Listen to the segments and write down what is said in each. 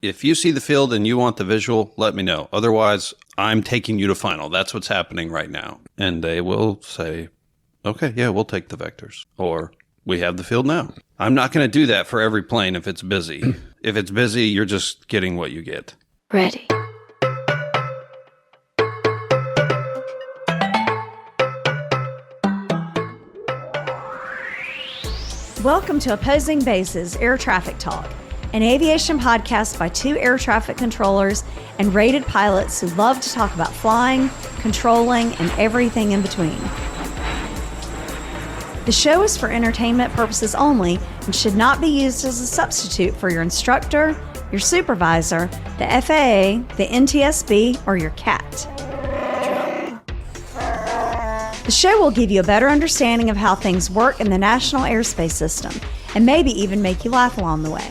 if you see the field and you want the visual, let me know. Otherwise, I'm taking you to final. That's what's happening right now. And they will say, okay, yeah, we'll take the vectors. Or we have the field now. I'm not going to do that for every plane if it's busy. If it's busy, you're just getting what you get. Ready. Welcome to Opposing Bases Air Traffic Talk, an aviation podcast by two air traffic controllers and rated pilots who love to talk about flying, controlling, and everything in between. The show is for entertainment purposes only and should not be used as a substitute for your instructor, your supervisor, the FAA, the NTSB, or your CAT. The show will give you a better understanding of how things work in the National Airspace System and maybe even make you laugh along the way.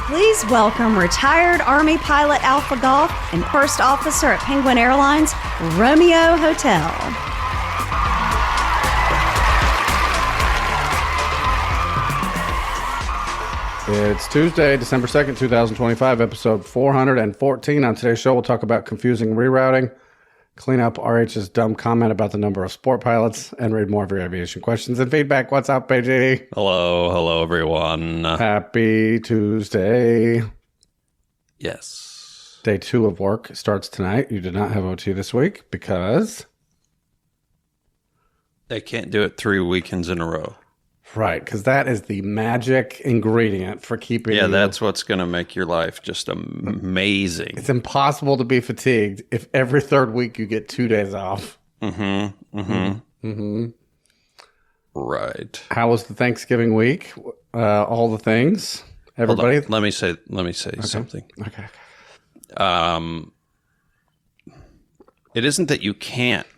Please welcome retired Army pilot Alpha Golf and first officer at Penguin Airlines, Romeo Hotel. It's Tuesday, December 2nd, 2025, episode 414. On today's show, we'll talk about confusing rerouting, clean up RH's dumb comment about the number of sport pilots, and read more of your aviation questions and feedback. What's up, AJ? Hello, everyone. Happy Tuesday. Yes. Day 2 of work starts tonight. You did not have OT this week because... They can't do it 3 weekends in a row. Right, because that is the magic ingredient for keeping... Yeah, that's what's going to make your life just amazing. It's impossible to be fatigued if every third week you get 2 days off. Right. How was the Thanksgiving week? All the things? Everybody? Let me say something. Okay. It isn't that you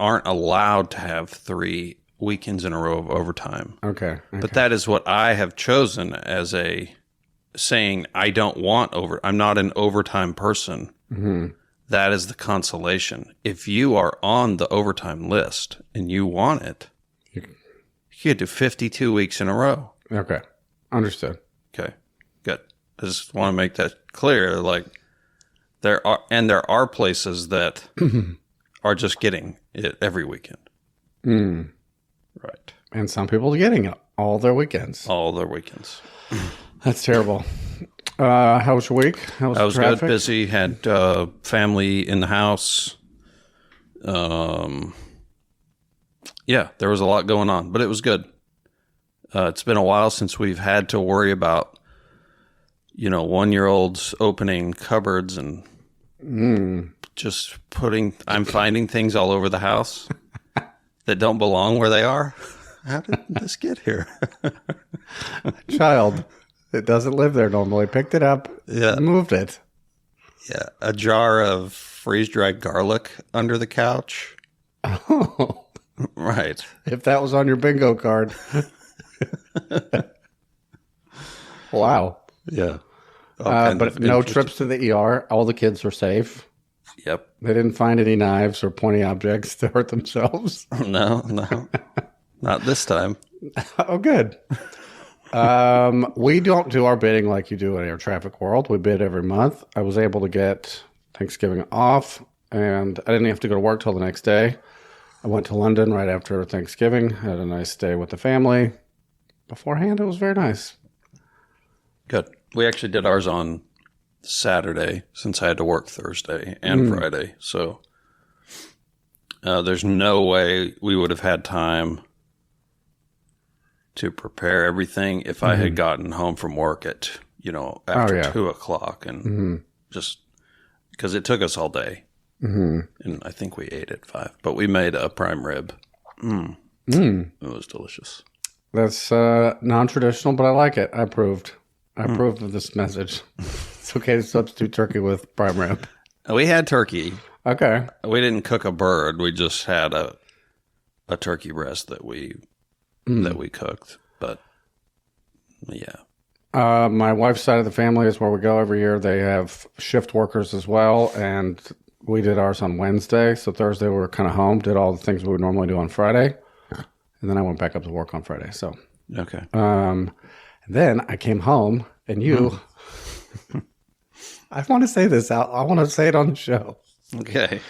aren't allowed to have 3 weekends in a row of overtime. Okay. But that is what I have chosen as saying I don't want I'm not an overtime person. Mm-hmm. That is the consolation. If you are on the overtime list and you want it, you could do 52 weeks in a row. Okay. Understood. Okay. Good. I just want to make that clear. Like there are places that are just getting it every weekend. Mm. Right. And some people are getting it all their weekends. All their weekends. That's terrible. How was your week? How was I was traffic? good, busy, had family in the house. Yeah, there was a lot going on, but it was good. It's been a while since we've had to worry about, 1-year-olds opening cupboards and just I'm finding things all over the house that don't belong where they are. How did this get here? Child that doesn't live there normally picked it up, moved it. Yeah, a jar of freeze-dried garlic under the couch. Oh. Right. If that was on your bingo card. Wow. Yeah. But no trips to the ER. All the kids were safe. Yep. They didn't find any knives or pointy objects to hurt themselves. No. Not this time. Oh, good. We don't do our bidding like you do in Air Traffic World. We bid every month. I was able to get Thanksgiving off, and I didn't have to go to work till the next day. I went to London right after Thanksgiving, had a nice day with the family. Beforehand, it was very nice. Good. We actually did ours on Saturday since I had to work Thursday and Friday. So there's no way we would have had time to prepare everything if I had gotten home from work at, after 2 o'clock and just because it took us all day. Mm-hmm. And I think we ate at 5, but we made a prime rib. It was delicious. That's non-traditional, but I like it. I approved of this message. It's okay to substitute turkey with prime rib. We had turkey. Okay. We didn't cook a bird. We just had a turkey breast that we cooked. But yeah. My wife's side of the family is where we go every year. They have shift workers as well, and we did ours on Wednesday. So Thursday we were kind of home, did all the things we would normally do on Friday, and then I went back up to work on Friday. So okay. And And then I came home and you, I want to say this out. I want to say it on the show. Okay.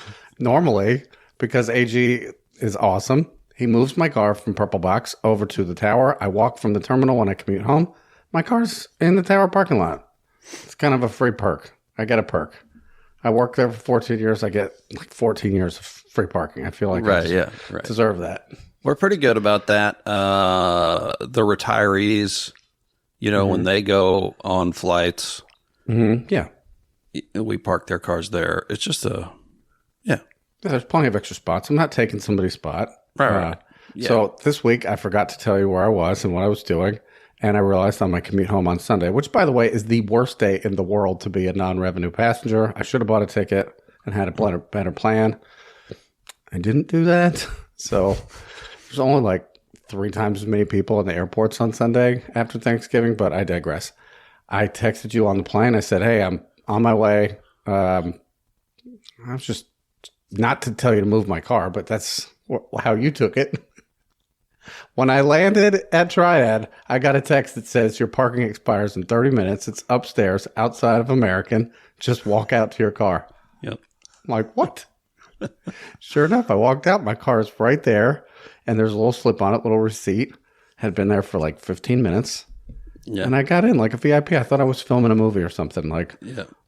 Normally, because AG is awesome, he moves my car from Purple Box over to the tower. I walk from the terminal when I commute home. My car's in the tower parking lot. It's kind of a free perk. I get a perk. I worked there for 14 years. I get like 14 years of free parking. I feel like I deserve that. We're pretty good about that. The retirees, when they go on flights, Yeah. we park their cars there. It's just Yeah, there's plenty of extra spots. I'm not taking somebody's spot. Right. Yeah. So this week, I forgot to tell you where I was and what I was doing. And I realized on my commute home on Sunday, which, by the way, is the worst day in the world to be a non-revenue passenger. I should have bought a ticket and had a better plan. I didn't do that. So there's only like 3 times as many people in the airports on Sunday after Thanksgiving, but I digress. I texted you on the plane. I said, hey, I'm on my way. I was just not to tell you to move my car, but that's how you took it. When I landed at Triad, I got a text that says your parking expires in 30 minutes. It's upstairs outside of American. Just walk out to your car. Yep. I'm like, what? Sure enough, I walked out. My car is right there. And there's a little slip on it, little receipt. Had been there for like 15 minutes. Yeah. And I got in like a VIP. I thought I was filming a movie or something. Like,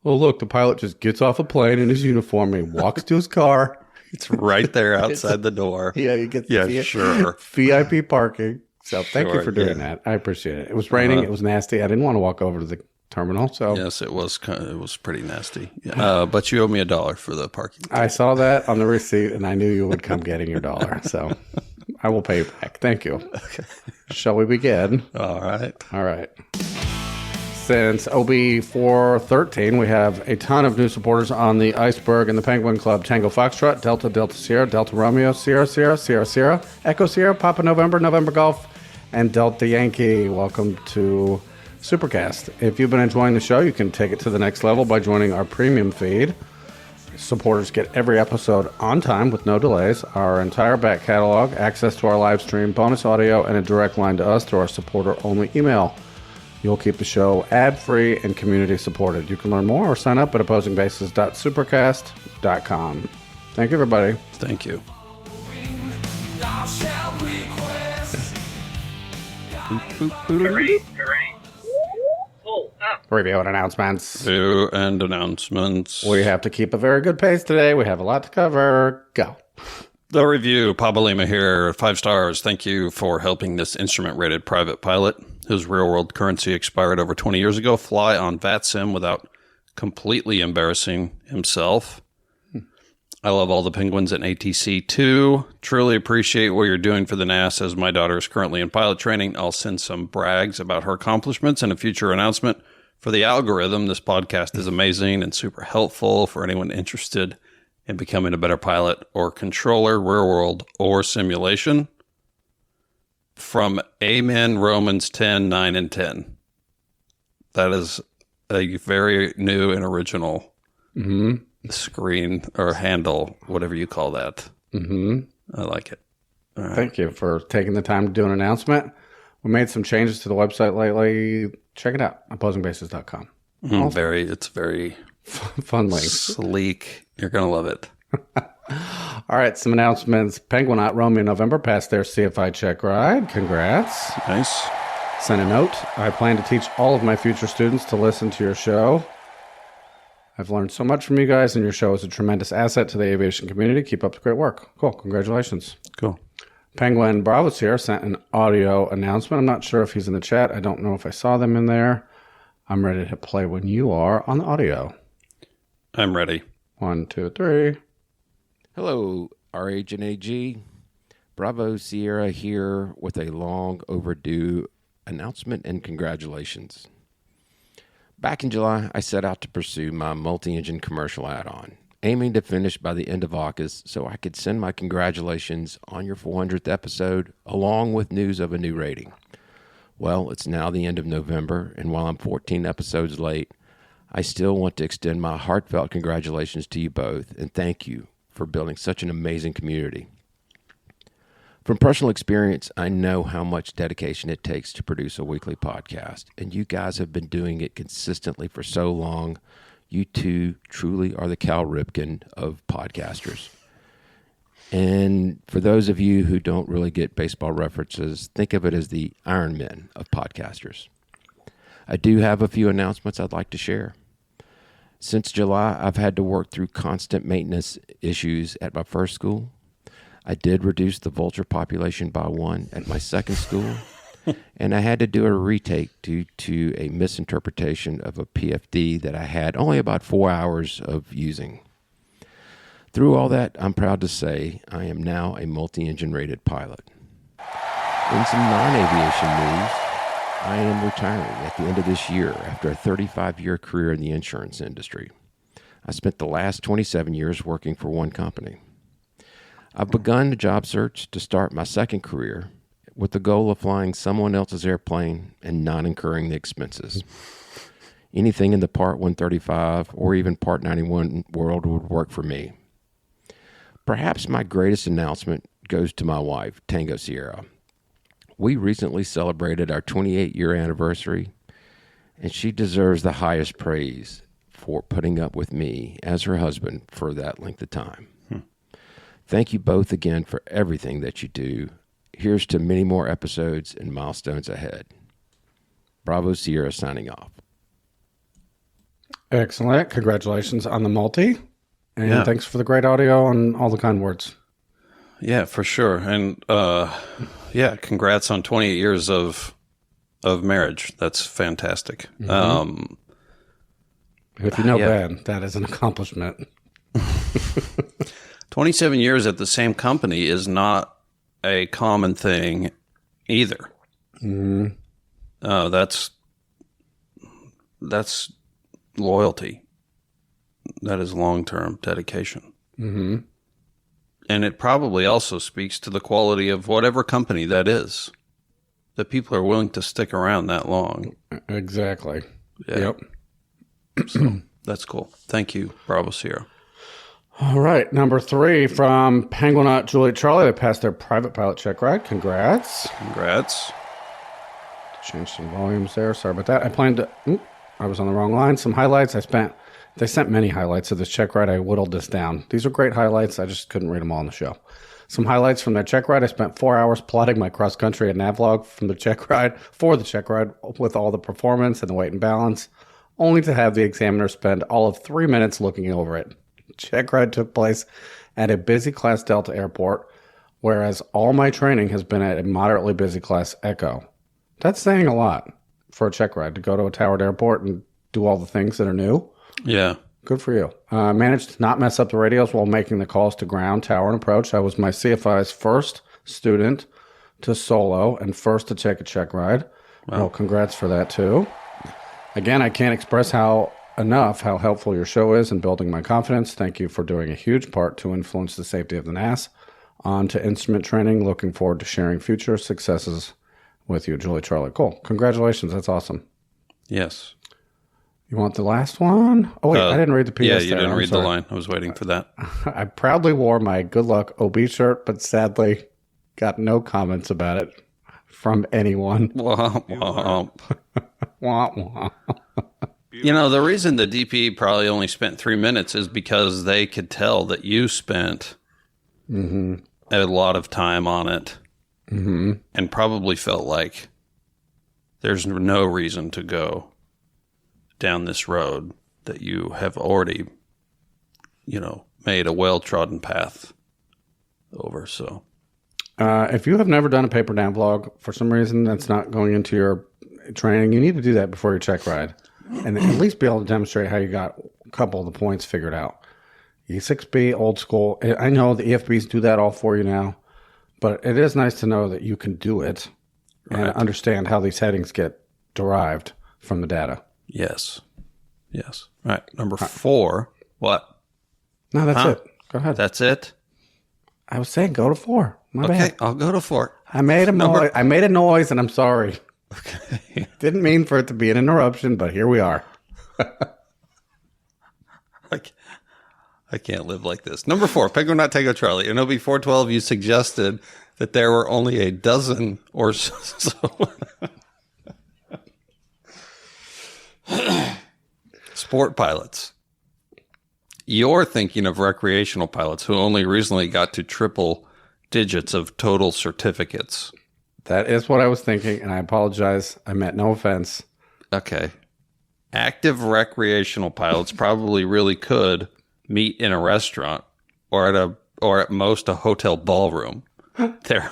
oh, look, the pilot just gets off a plane in his uniform. And he walks to his car. It's right there outside the door. Yeah, you get sure. VIP parking. So thank you for doing that. I appreciate it. It was raining. It was nasty. I didn't want to walk over to the terminal. So yes, it was pretty nasty. Yeah. But you owe me $1 for the parking. I saw that on the receipt, and I knew you would come getting your $1. So I will pay you back. Thank you. Okay. Shall we begin? All right. Since OB414, we have a ton of new supporters on the Iceberg and the Penguin Club. Tango Foxtrot, Delta, Delta Sierra, Delta Romeo, Sierra Sierra, Sierra Sierra, Echo Sierra, Papa November, November Golf, and Delta Yankee. Welcome to Supercast. If you've been enjoying the show, you can take it to the next level by joining our premium feed. Supporters get every episode on time with no delays, our entire back catalog, access to our live stream, bonus audio, and a direct line to us through our supporter-only email. You'll keep the show ad-free and community-supported. You can learn more or sign up at opposingbases.supercast.com. Thank you, everybody. Thank you. Review and announcements. We have to keep a very good pace today. We have a lot to cover. Go. The review, Pablo Lima here, 5 stars. Thank you for helping this instrument-rated private pilot, whose real-world currency expired over 20 years ago, fly on VATSIM without completely embarrassing himself. I love all the penguins at ATC too. Truly appreciate what you're doing for the NASA. As my daughter is currently in pilot training, I'll send some brags about her accomplishments in a future announcement. For the algorithm, this podcast is amazing and super helpful for anyone interested in becoming a better pilot or controller, real world, or simulation. From Amen Romans 10, 9, and 10. That is a very new and original screen or handle, whatever you call that. I like it. All right. Thank you for taking the time to do an announcement. We made some changes to the website lately. Check it out, opposingbases.com. It's very fun link. Sleek. You're going to love it. All right, some announcements. Penguinaut Romeo November passed their CFI check ride. Congrats. Nice. Send a note. I plan to teach all of my future students to listen to your show. I've learned so much from you guys, and your show is a tremendous asset to the aviation community. Keep up the great work. Cool. Congratulations. Cool. Penguin Bravos here sent an audio announcement. I'm not sure if he's in the chat. I don't know if I saw them in there. I'm ready to play when you are on the audio. I'm ready. 1, 2, 3. Hello, RH and AG. Bravo Sierra here with a long overdue announcement and congratulations. Back in July, I set out to pursue my multi-engine commercial add-on, aiming to finish by the end of August so I could send my congratulations on your 400th episode along with news of a new rating. Well, it's now the end of November, and while I'm 14 episodes late, I still want to extend my heartfelt congratulations to you both and thank you for building such an amazing community. From personal experience, I know how much dedication it takes to produce a weekly podcast, and you guys have been doing it consistently for so long. You two truly are the Cal Ripken of podcasters. And for those of you who don't really get baseball references, think of it as the Iron Men of podcasters. I do have a few announcements I'd like to share. Since July, I've had to work through constant maintenance issues at my first school. I did reduce the vulture population by 1 at my second school, and I had to do a retake due to a misinterpretation of a PFD that I had only about 4 hours of using. Through all that, I'm proud to say I am now a multi-engine rated pilot. In some non-aviation news, I am retiring at the end of this year after a 35-year career in the insurance industry. I spent the last 27 years working for one company. I've begun a job search to start my second career with the goal of flying someone else's airplane and not incurring the expenses. Anything in the Part 135 or even Part 91 world would work for me. Perhaps my greatest announcement goes to my wife, Tango Sierra. We recently celebrated our 28-year anniversary, and she deserves the highest praise for putting up with me as her husband for that length of time. Thank you both again for everything that you do. Here's to many more episodes and milestones ahead. Bravo Sierra signing off. Excellent. Congratulations on the multi. And thanks for the great audio and all the kind words. Yeah, for sure. And congrats on 28 years of marriage. That's fantastic. Mm-hmm. If you know Ben, that is an accomplishment. 27 years at the same company is not a common thing either. Mm-hmm. That's loyalty. That is long-term dedication. Mm-hmm. And it probably also speaks to the quality of whatever company that is, that people are willing to stick around that long. Exactly. Yeah. Yep. So that's cool. Thank you, Bravo Sierra. All right. Number 3 from Penguinaut Julie Charlie. They passed their private pilot check ride. Congrats. Congrats. Change some volumes there. Sorry about that. I planned to... I was on the wrong line. Some highlights. They sent many highlights of this check ride. I whittled this down. These are great highlights. I just couldn't read them all on the show. Some highlights from their check ride. I spent 4 hours plotting my cross-country and navlog for the check ride with all the performance and the weight and balance, only to have the examiner spend all of 3 minutes looking over it. Check ride took place at a busy class Delta airport, whereas all my training has been at a moderately busy class Echo. That's saying a lot for a check ride, to go to a towered airport and do all the things that are new. Yeah. Good for you. Managed to not mess up the radios while making the calls to ground, tower, and approach. I was my CFI's first student to solo and first to take a check ride. Wow. Well, congrats for that, too. Again, I can't express how helpful your show is in building my confidence. Thank you for doing a huge part to influence the safety of the NAS. On to instrument training. Looking forward to sharing future successes with you, Julie Charlie. Cool. Congratulations. That's awesome. Yes. You want the last one? Oh, wait, I didn't read the PS. Yeah, you didn't read the line. I was waiting for that. I proudly wore my Good Luck OB shirt, but sadly got no comments about it from anyone. Womp, womp. Womp, womp. You know, the reason the DP probably only spent 3 minutes is because they could tell that you spent a lot of time on it and probably felt like there's no reason to go down this road that you have already, made a well-trodden path over. So, if you have never done a paper down vlog, for some reason that's not going into your training, you need to do that before your check ride. And at least be able to demonstrate how you got a couple of the points figured out. E6B, old school. I know the EFBs do that all for you now, but it is nice to know that you can do it and understand how these headings get derived from the data. Yes. All right. Number 4. What? No, that's it. Go ahead. That's it? I was saying go to 4. My bad. Okay, I'll go to 4. I made a noise, and I'm sorry. Okay. Didn't mean for it to be an interruption, but here we are. I can't live like this. Number 4, Penguin Not Tango Charlie. In OB412, you suggested that there were only a dozen or so. Sport pilots. You're thinking of recreational pilots who only recently got to triple digits of total certificates. That is what I was thinking, and I apologize. I meant no offense. Okay. Active recreational pilots probably really could meet in a restaurant or at most a hotel ballroom. There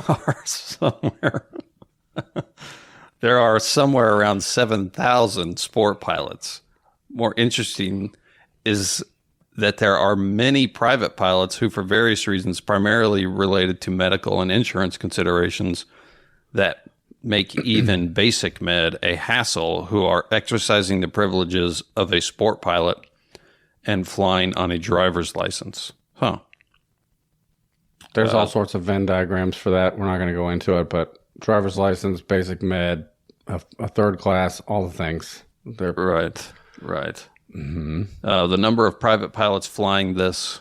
are somewhere around 7,000 sport pilots. More interesting is that there are many private pilots who, for various reasons, primarily related to medical and insurance considerations, that make even basic med a hassle, who are exercising the privileges of a sport pilot and flying on a driver's license. Huh. There's all sorts of Venn diagrams for that. We're not going to go into it, but driver's license, basic med, a third class, all the things. They're Right. The number of private pilots flying this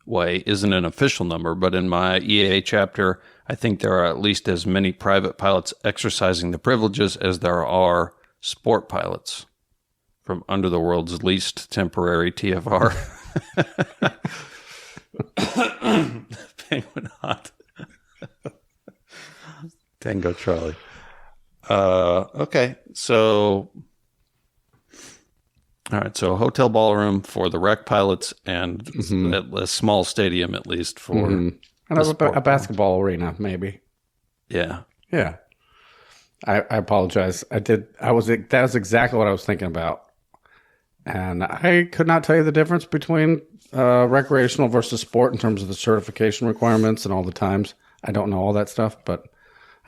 way isn't an official number, but in my EAA chapter, I think there are at least as many private pilots exercising the privileges as there are sport pilots from under the world's least temporary TFR. Penguin Hot. Tango Charlie. Okay, so... All right, so a hotel ballroom for the rec pilots and a small stadium at least for... and a basketball arena, maybe. Yeah. Yeah. I apologize. That was exactly what I was thinking about. And I could not tell you the difference between recreational versus sport in terms of the certification requirements and all the times. I don't know all that stuff, but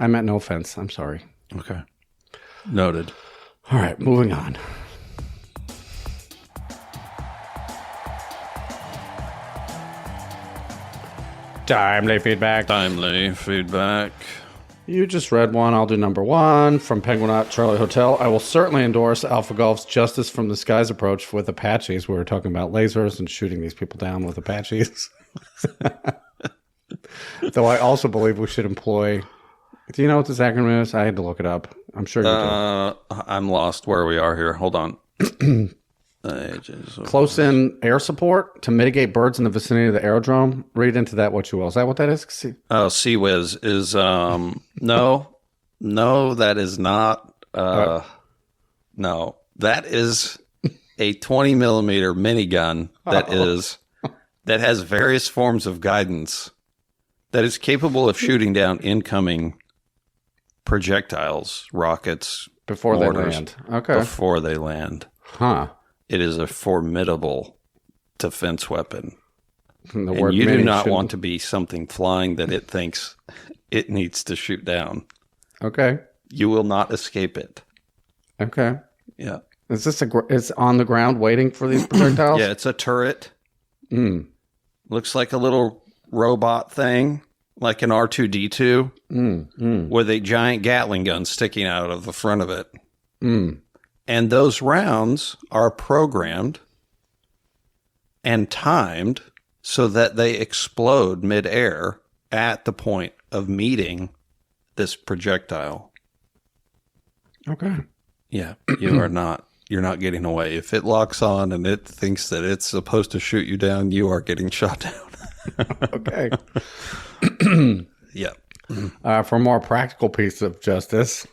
I meant no offense. I'm sorry. Okay. Noted. All right, moving on. Timely feedback. You just read one. I'll do number 1 from Penguin Not Charlie Hotel. I will certainly endorse Alpha Golf's Justice from the Skies approach with Apaches. We were talking about lasers and shooting these people down with Apaches. Though I also believe we should employ... Do you know what this acronym is? I had to look it up. I'm sure you do. I'm lost where we are here. Hold on. Close-in air support to mitigate birds in the vicinity of the aerodrome. Read into that what you will. Is that what that is? Oh, CWIS is no, that is not. No, that is a 20 millimeter minigun that has various forms of guidance that is capable of shooting down incoming projectiles, rockets, before mortars, they land. Okay. Before they land. Huh. It is a formidable defense weapon. And you do not want to be something flying that it thinks it needs to shoot down. Okay. You will not escape it. Okay. Yeah. Is this it's on the ground waiting for these projectiles? Yeah, it's a turret. Looks like a little robot thing, like an R2-D2, with a giant Gatling gun sticking out of the front of it. And those rounds are programmed and timed so that they explode midair at the point of meeting this projectile. Okay. Yeah, you're not getting away. If it locks on and it thinks that it's supposed to shoot you down, you are getting shot down. Okay. Yeah. For a more practical piece of justice,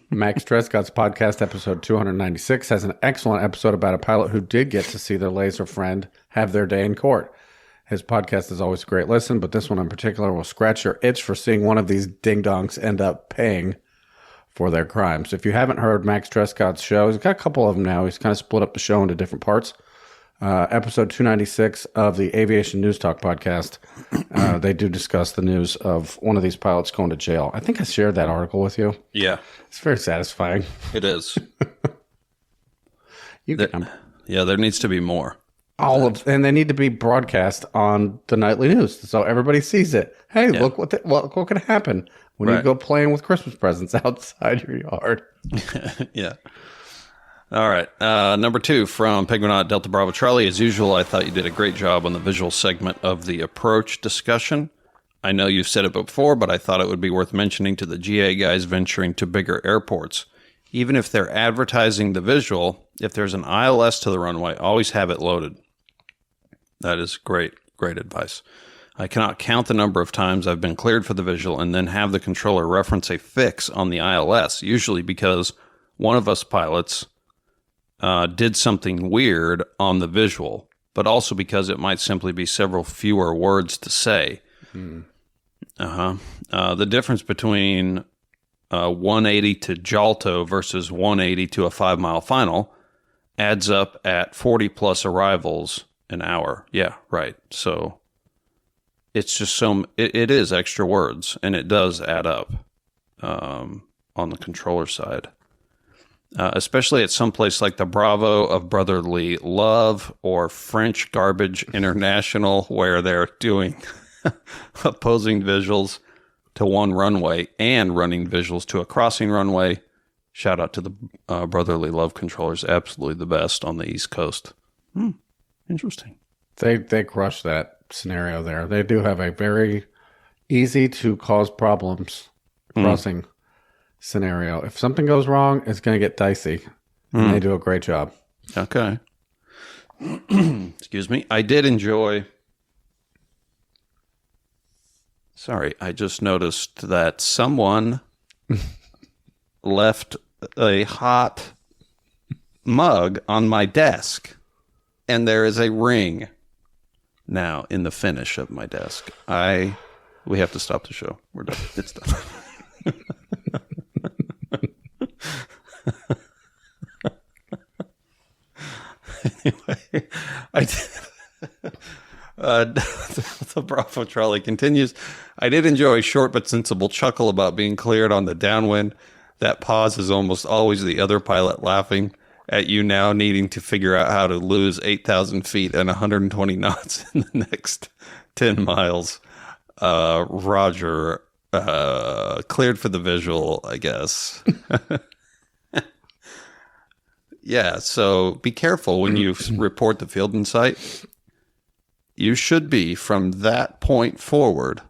Max Trescott's podcast, episode 296, has an excellent episode about a pilot who did get to see their laser friend have their day in court. His podcast is always a great listen, but this one in particular will scratch your itch for seeing one of these ding-dongs end up paying for their crimes. If you haven't heard Max Trescott's show, he's got a couple of them now. He's kind of split up the show into different parts. Episode 296 of the Aviation News Talk podcast, they do discuss the news of one of these pilots going to jail. I think I shared that article with you. Yeah. It's very satisfying. It is. There needs to be more. And they need to be broadcast on the nightly news so everybody sees it. Hey, look what could happen when you go playing with Christmas presents outside your yard. Yeah. All right. Number 2 from Penguinaut Delta Bravo Charlie. As usual, I thought you did a great job on the visual segment of the approach discussion. I know you've said it before, but I thought it would be worth mentioning to the GA guys venturing to bigger airports. Even if they're advertising the visual, if there's an ILS to the runway, always have it loaded. That is great advice. I cannot count the number of times I've been cleared for the visual and then have the controller reference a fix on the ILS, usually because one of us pilots did something weird on the visual, but also because it might simply be several fewer words to say. The difference between 180 to JALTO versus 180 to a 5-mile final adds up at 40 plus arrivals an hour. Yeah, right. So it's just it is extra words, and it does add up on the controller side. Especially at some place like the Bravo of Brotherly Love or French Garbage International, where they're doing opposing visuals to one runway and running visuals to a crossing runway. Shout out to the Brotherly Love controllers. Absolutely the best on the East Coast. Interesting. They crush that scenario there. They do have a very easy to cause problems crossing scenario. If something goes wrong, it's going to get dicey. And they do a great job. Okay. Excuse me. I did enjoy... Sorry, I just noticed that someone left a hot mug on my desk, and there is a ring now in the finish of my desk. We have to stop the show. We're done. It's done. Anyway, the Bravo Charlie continues. I did enjoy a short but sensible chuckle about being cleared on the downwind. That pause is almost always the other pilot laughing at you now needing to figure out how to lose 8,000 feet and 120 knots in the next 10 miles. Roger, cleared for the visual, I guess. Yeah, so be careful when you report the field in sight. You should be, from that point forward,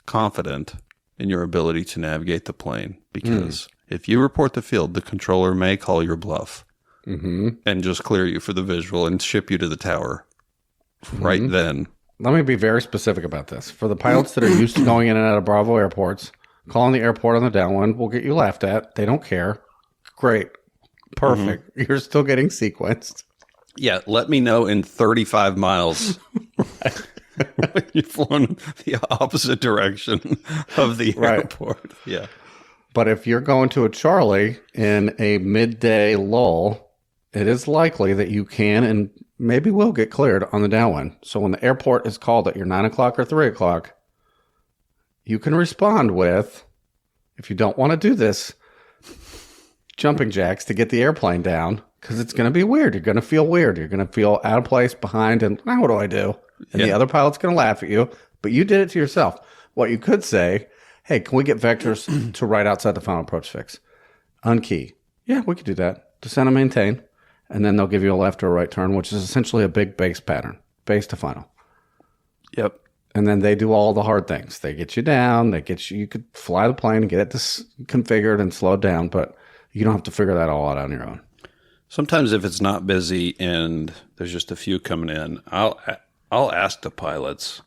confident in your ability to navigate the plane. Because if you report the field, the controller may call your bluff and just clear you for the visual and ship you to the tower right then. Let me be very specific about this. For the pilots that are used to going in and out of Bravo airports, calling the airport on the downwind will get you laughed at. They don't care. Great. Perfect. You're still getting sequenced. Yeah, let me know in 35 miles when you've flown the opposite direction of the airport. Yeah. But if you're going to a Charlie in a midday lull, it is likely that you can and maybe will get cleared on the downwind. So when the airport is called at your 9 o'clock or 3 o'clock, you can respond with, if you don't want to do this, jumping jacks to get the airplane down, because it's going to be weird. You're going to feel weird. You're going to feel out of place behind, and now what do I do? And the other pilot's going to laugh at you, but you did it to yourself. What you could say, hey, can we get vectors to right outside the final approach fix? Unkey. Yeah, we could do that. Descend and maintain, and then they'll give you a left or a right turn, which is essentially a big base pattern, base to final. Yep. And then they do all the hard things. They get you down. They get you could fly the plane and get it configured and slow it down, but you don't have to figure that all out on your own. Sometimes if it's not busy and there's just a few coming in, I'll ask the pilots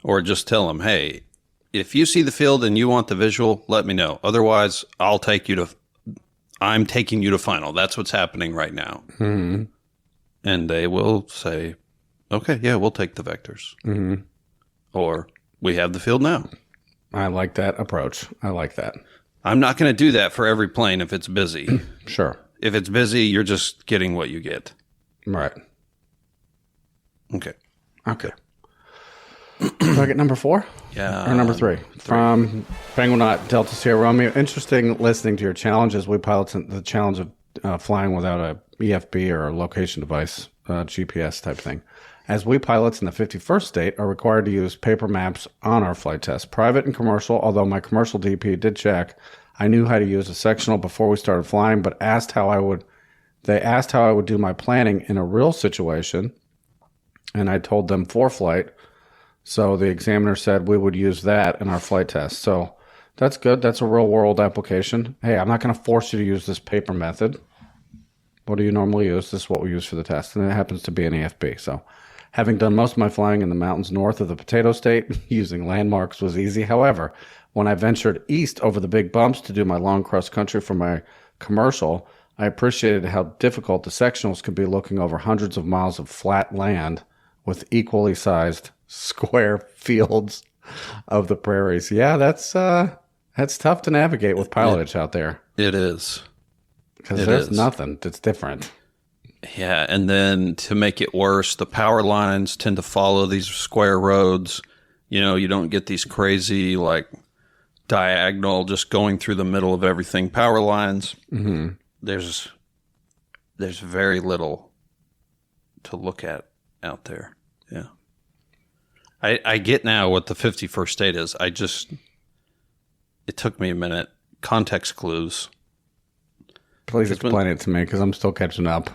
or just tell them, hey, if you see the field and you want the visual, let me know. Otherwise, I'm taking you to final. That's what's happening right now. Mm-hmm. And they will say, okay, yeah, we'll take the vectors. Mm-hmm. Or we have the field now. I like that approach. I like that. I'm not going to do that for every plane if it's busy. Sure. If it's busy, you're just getting what you get. Right. Okay. Do I get number 4? Yeah. Or number 3? From Penguinaut Delta Sierra Romeo. Interesting listening to your challenges. We pilots the challenge of flying without a EFB or a location device, GPS type thing. As we pilots in the 51st state are required to use paper maps on our flight test, private and commercial, although my commercial DP did check. I knew how to use a sectional before we started flying, but asked how I would They asked how I would do my planning in a real situation, and I told them ForeFlight. So the examiner said we would use that in our flight test. So that's good. That's a real world application. Hey, I'm not going to force you to use this paper method. What do you normally use? This is what we use for the test. And it happens to be an EFB. So having done most of my flying in the mountains north of the Potato State, using landmarks was easy. However, when I ventured east over the big bumps to do my long cross country for my commercial, I appreciated how difficult the sectionals could be looking over hundreds of miles of flat land with equally sized square fields of the prairies. Yeah, that's tough to navigate with pilotage out there. It is. Because there's nothing that's different. Yeah, and then to make it worse, the power lines tend to follow these square roads. You know, you don't get these crazy, like, diagonal, just going through the middle of everything power lines. Mm-hmm. There's very little to look at out there. Yeah. I get now what the 51st state is. It took me a minute. Context clues. Please explain it to me, because I'm still catching up.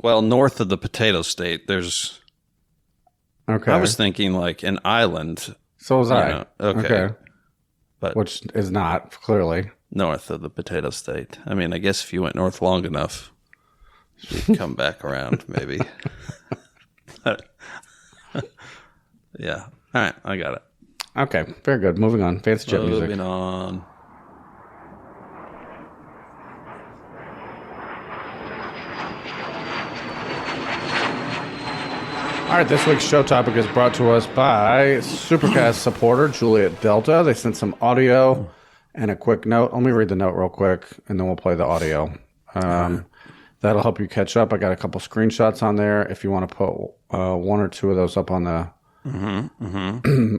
Well, north of the Potato State, there's... Okay. I was thinking like an island. So was I. Know. Okay. But which is not, clearly. North of the Potato State. I mean, I guess if you went north long enough, you'd come back around, maybe. Yeah. All right. I got it. Okay. Very good. Moving on. Fancy jet music. Moving on. All right, this week's show topic is brought to us by Supercast supporter Juliet Delta. They sent some audio and a quick note. Let me read the note real quick, and then we'll play the audio. That'll help you catch up. I got a couple screenshots on there. If you want to put one or two of those up on the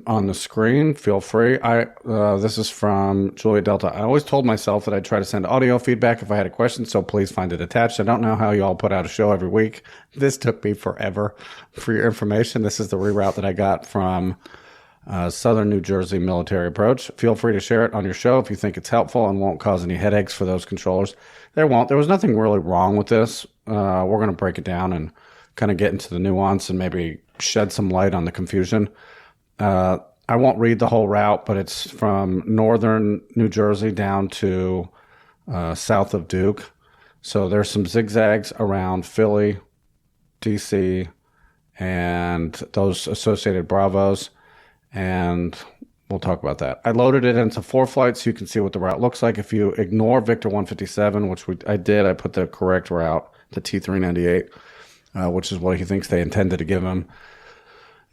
on the screen, feel free. This is from Juliet Delta. I always told myself that I'd try to send audio feedback if I had a question, so please find it attached. I don't know how you all put out a show every week. This took me forever. For your information, this is the reroute that I got from Southern New Jersey Military Approach. Feel free to share it on your show if you think it's helpful and won't cause any headaches for those controllers. There won't. There was nothing really wrong with this. We're going to break it down and kind of get into the nuance and maybe shed some light on the confusion. I won't read the whole route, but it's from northern New Jersey down to south of Duke. So there's some zigzags around Philly, DC, and those associated Bravos, and we'll talk about that. I loaded it into ForeFlight so you can see what the route looks like. If you ignore Victor 157, which I did, I put the correct route, the T398, which is what he thinks they intended to give him.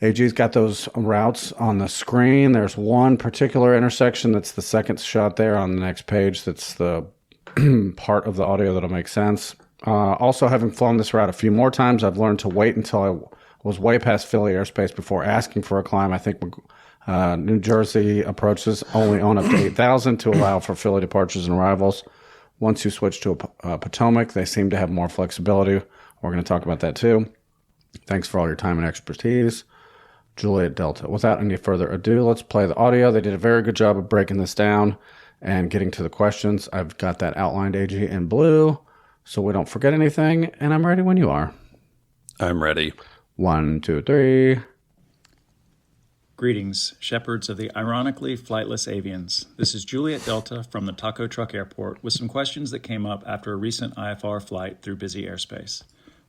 AG's got those routes on the screen. There's one particular intersection that's the second shot there on the next page. That's the part of the audio that'll make sense. Also, having flown this route a few more times, I've learned to wait until I was way past Philly airspace before asking for a climb. I think New Jersey approaches only own up to 8,000 to allow for Philly departures and arrivals. Once you switch to a Potomac, they seem to have more flexibility. We're going to talk about that too. Thanks for all your time and expertise. Juliet Delta. Without any further ado, let's play the audio. They did a very good job of breaking this down and getting to the questions. I've got that outlined, AG, in blue, so we don't forget anything, and I'm ready when you are. I'm ready. 1, 2, 3. Greetings, shepherds of the ironically flightless avians. This is Juliet Delta from the Taco Truck Airport with some questions that came up after a recent IFR flight through busy airspace.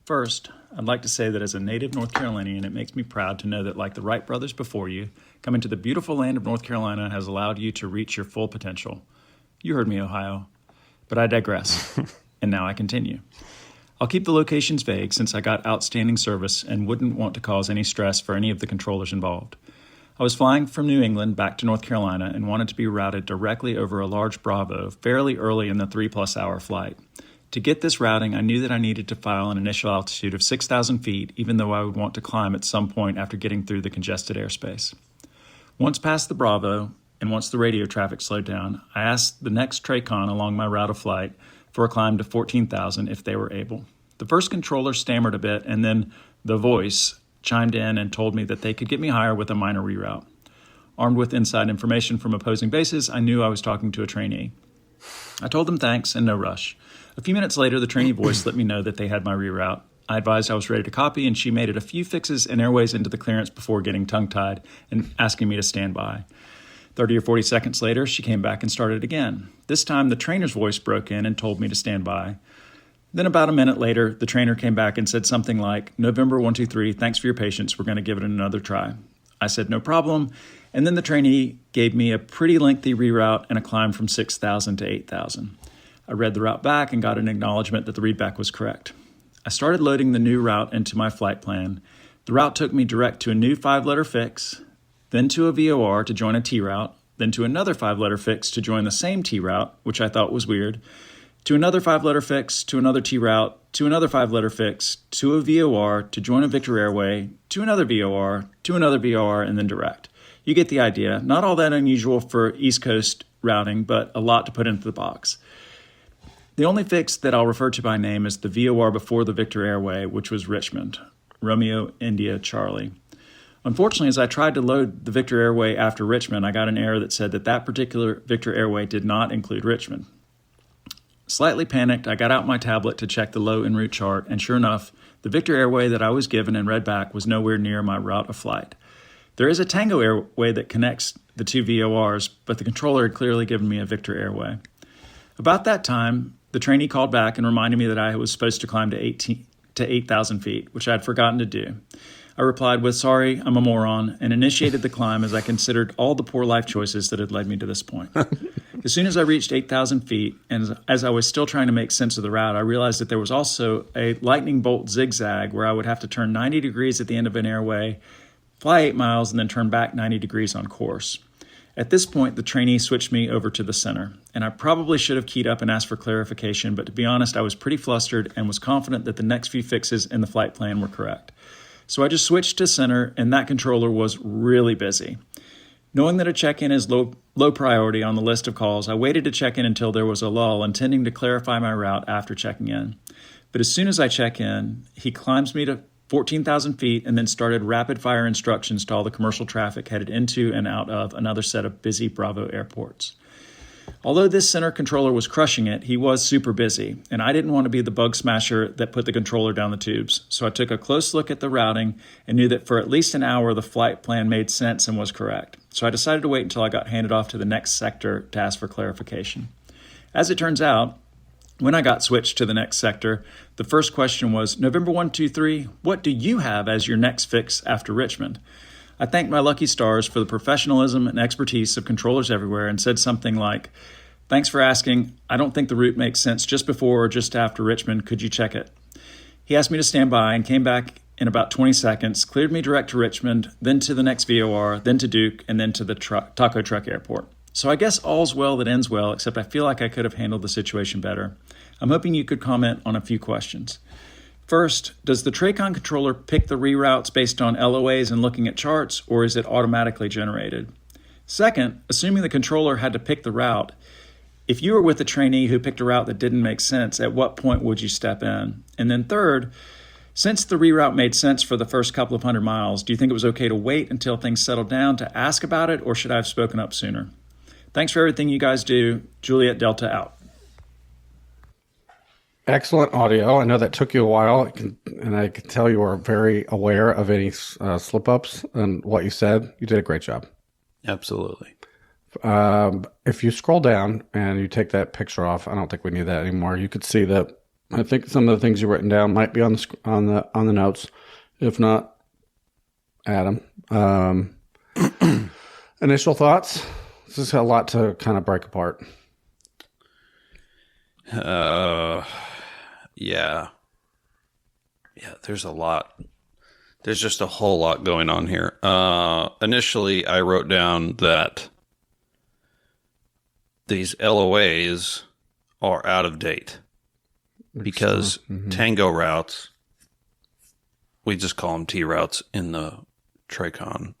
First, I'd like to say that as a native North Carolinian, it makes me proud to know that, like the Wright brothers before you, coming to the beautiful land of North Carolina has allowed you to reach your full potential. You heard me, Ohio. But I digress. And now I continue. I'll keep the locations vague since I got outstanding service and wouldn't want to cause any stress for any of the controllers involved. I was flying from New England back to North Carolina and wanted to be routed directly over a large Bravo fairly early in the 3+ hour flight. To get this routing, I knew that I needed to file an initial altitude of 6,000 feet, even though I would want to climb at some point after getting through the congested airspace. Once past the Bravo, and once the radio traffic slowed down, I asked the next TRACON along my route of flight for a climb to 14,000 if they were able. The first controller stammered a bit, and then the voice chimed in and told me that they could get me higher with a minor reroute. Armed with inside information from opposing bases, I knew I was talking to a trainee. I told them thanks and no rush. A few minutes later, the trainee voice let me know that they had my reroute. I advised I was ready to copy, and she made it a few fixes and airways into the clearance before getting tongue-tied and asking me to stand by. 30 or 40 seconds later, she came back and started again. This time, the trainer's voice broke in and told me to stand by. Then about a minute later, the trainer came back and said something like, November 123, thanks for your patience. We're going to give it another try. I said, no problem. And then the trainee gave me a pretty lengthy reroute and a climb from 6,000 to 8,000. I read the route back and got an acknowledgement that the readback was correct. I started loading the new route into my flight plan. The route took me direct to a new 5-letter fix, then to a VOR to join a T route, then to another 5-letter fix to join the same T route, which I thought was weird, to another 5-letter fix, to another T route, to another 5-letter fix, to a VOR, to join a Victor Airway, to another VOR, to another VOR, and then direct. You get the idea. Not all that unusual for East Coast routing, but a lot to put into the box. The only fix that I'll refer to by name is the VOR before the Victor Airway, which was Richmond, Romeo, India, Charlie. Unfortunately, as I tried to load the Victor Airway after Richmond, I got an error that said that that particular Victor Airway did not include Richmond. Slightly panicked, I got out my tablet to check the low en route chart, and sure enough, the Victor Airway that I was given and read back was nowhere near my route of flight. There is a Tango Airway that connects the two VORs, but the controller had clearly given me a Victor Airway. About that time, the trainee called back and reminded me that I was supposed to climb to 8,000 feet, which I had forgotten to do. I replied with, sorry, I'm a moron, and initiated the climb as I considered all the poor life choices that had led me to this point. As soon as I reached 8,000 feet, and as I was still trying to make sense of the route, I realized that there was also a lightning bolt zigzag where I would have to turn 90 degrees at the end of an airway, fly 8 miles, and then turn back 90 degrees on course. At this point, the trainee switched me over to the center, and I probably should have keyed up and asked for clarification, but to be honest, I was pretty flustered and was confident that the next few fixes in the flight plan were correct. So I just switched to center, and that controller was really busy. Knowing that a check-in is low priority on the list of calls, I waited to check in until there was a lull, intending to clarify my route after checking in. But as soon as I check in, he climbs me to 14,000 feet and then started rapid-fire instructions to all the commercial traffic headed into and out of another set of busy Bravo airports. Although this center controller was crushing it, he was super busy, and I didn't want to be the bug smasher that put the controller down the tubes. So I took a close look at the routing and knew that for at least an hour the flight plan made sense and was correct. So I decided to wait until I got handed off to the next sector to ask for clarification. As it turns out, when I got switched to the next sector, the first question was, November 123, what do you have as your next fix after Richmond? I thanked my lucky stars for the professionalism and expertise of controllers everywhere and said something like, thanks for asking. I don't think the route makes sense just before or just after Richmond. Could you check it? He asked me to stand by and came back in about 20 seconds, cleared me direct to Richmond, then to the next VOR, then to Duke, and then to the Taco Truck Airport. So I guess all's well that ends well, except I feel like I could have handled the situation better. I'm hoping you could comment on a few questions. First, does the Tracon controller pick the reroutes based on LOAs and looking at charts, or is it automatically generated? Second, assuming the controller had to pick the route, if you were with a trainee who picked a route that didn't make sense, at what point would you step in? And then third, since the reroute made sense for the first couple of 100 miles, do you think it was okay to wait until things settled down to ask about it, or should I have spoken up sooner? Thanks for everything you guys do. Juliet Delta out. Excellent audio. I know that took you a while, and I can tell you are very aware of any slip-ups and what you said. You did a great job. Absolutely. If you scroll down and you take that picture off, I don't think we need that anymore. You could see that. I think some of the things you written down might be on the notes. If not, Adam. Initial thoughts. This is a lot to kind of break apart. Yeah, there's a lot. There's just a whole lot going on here. Initially, I wrote down that these LOAs are out of date because Tango routes, we just call them T routes in the Tracon,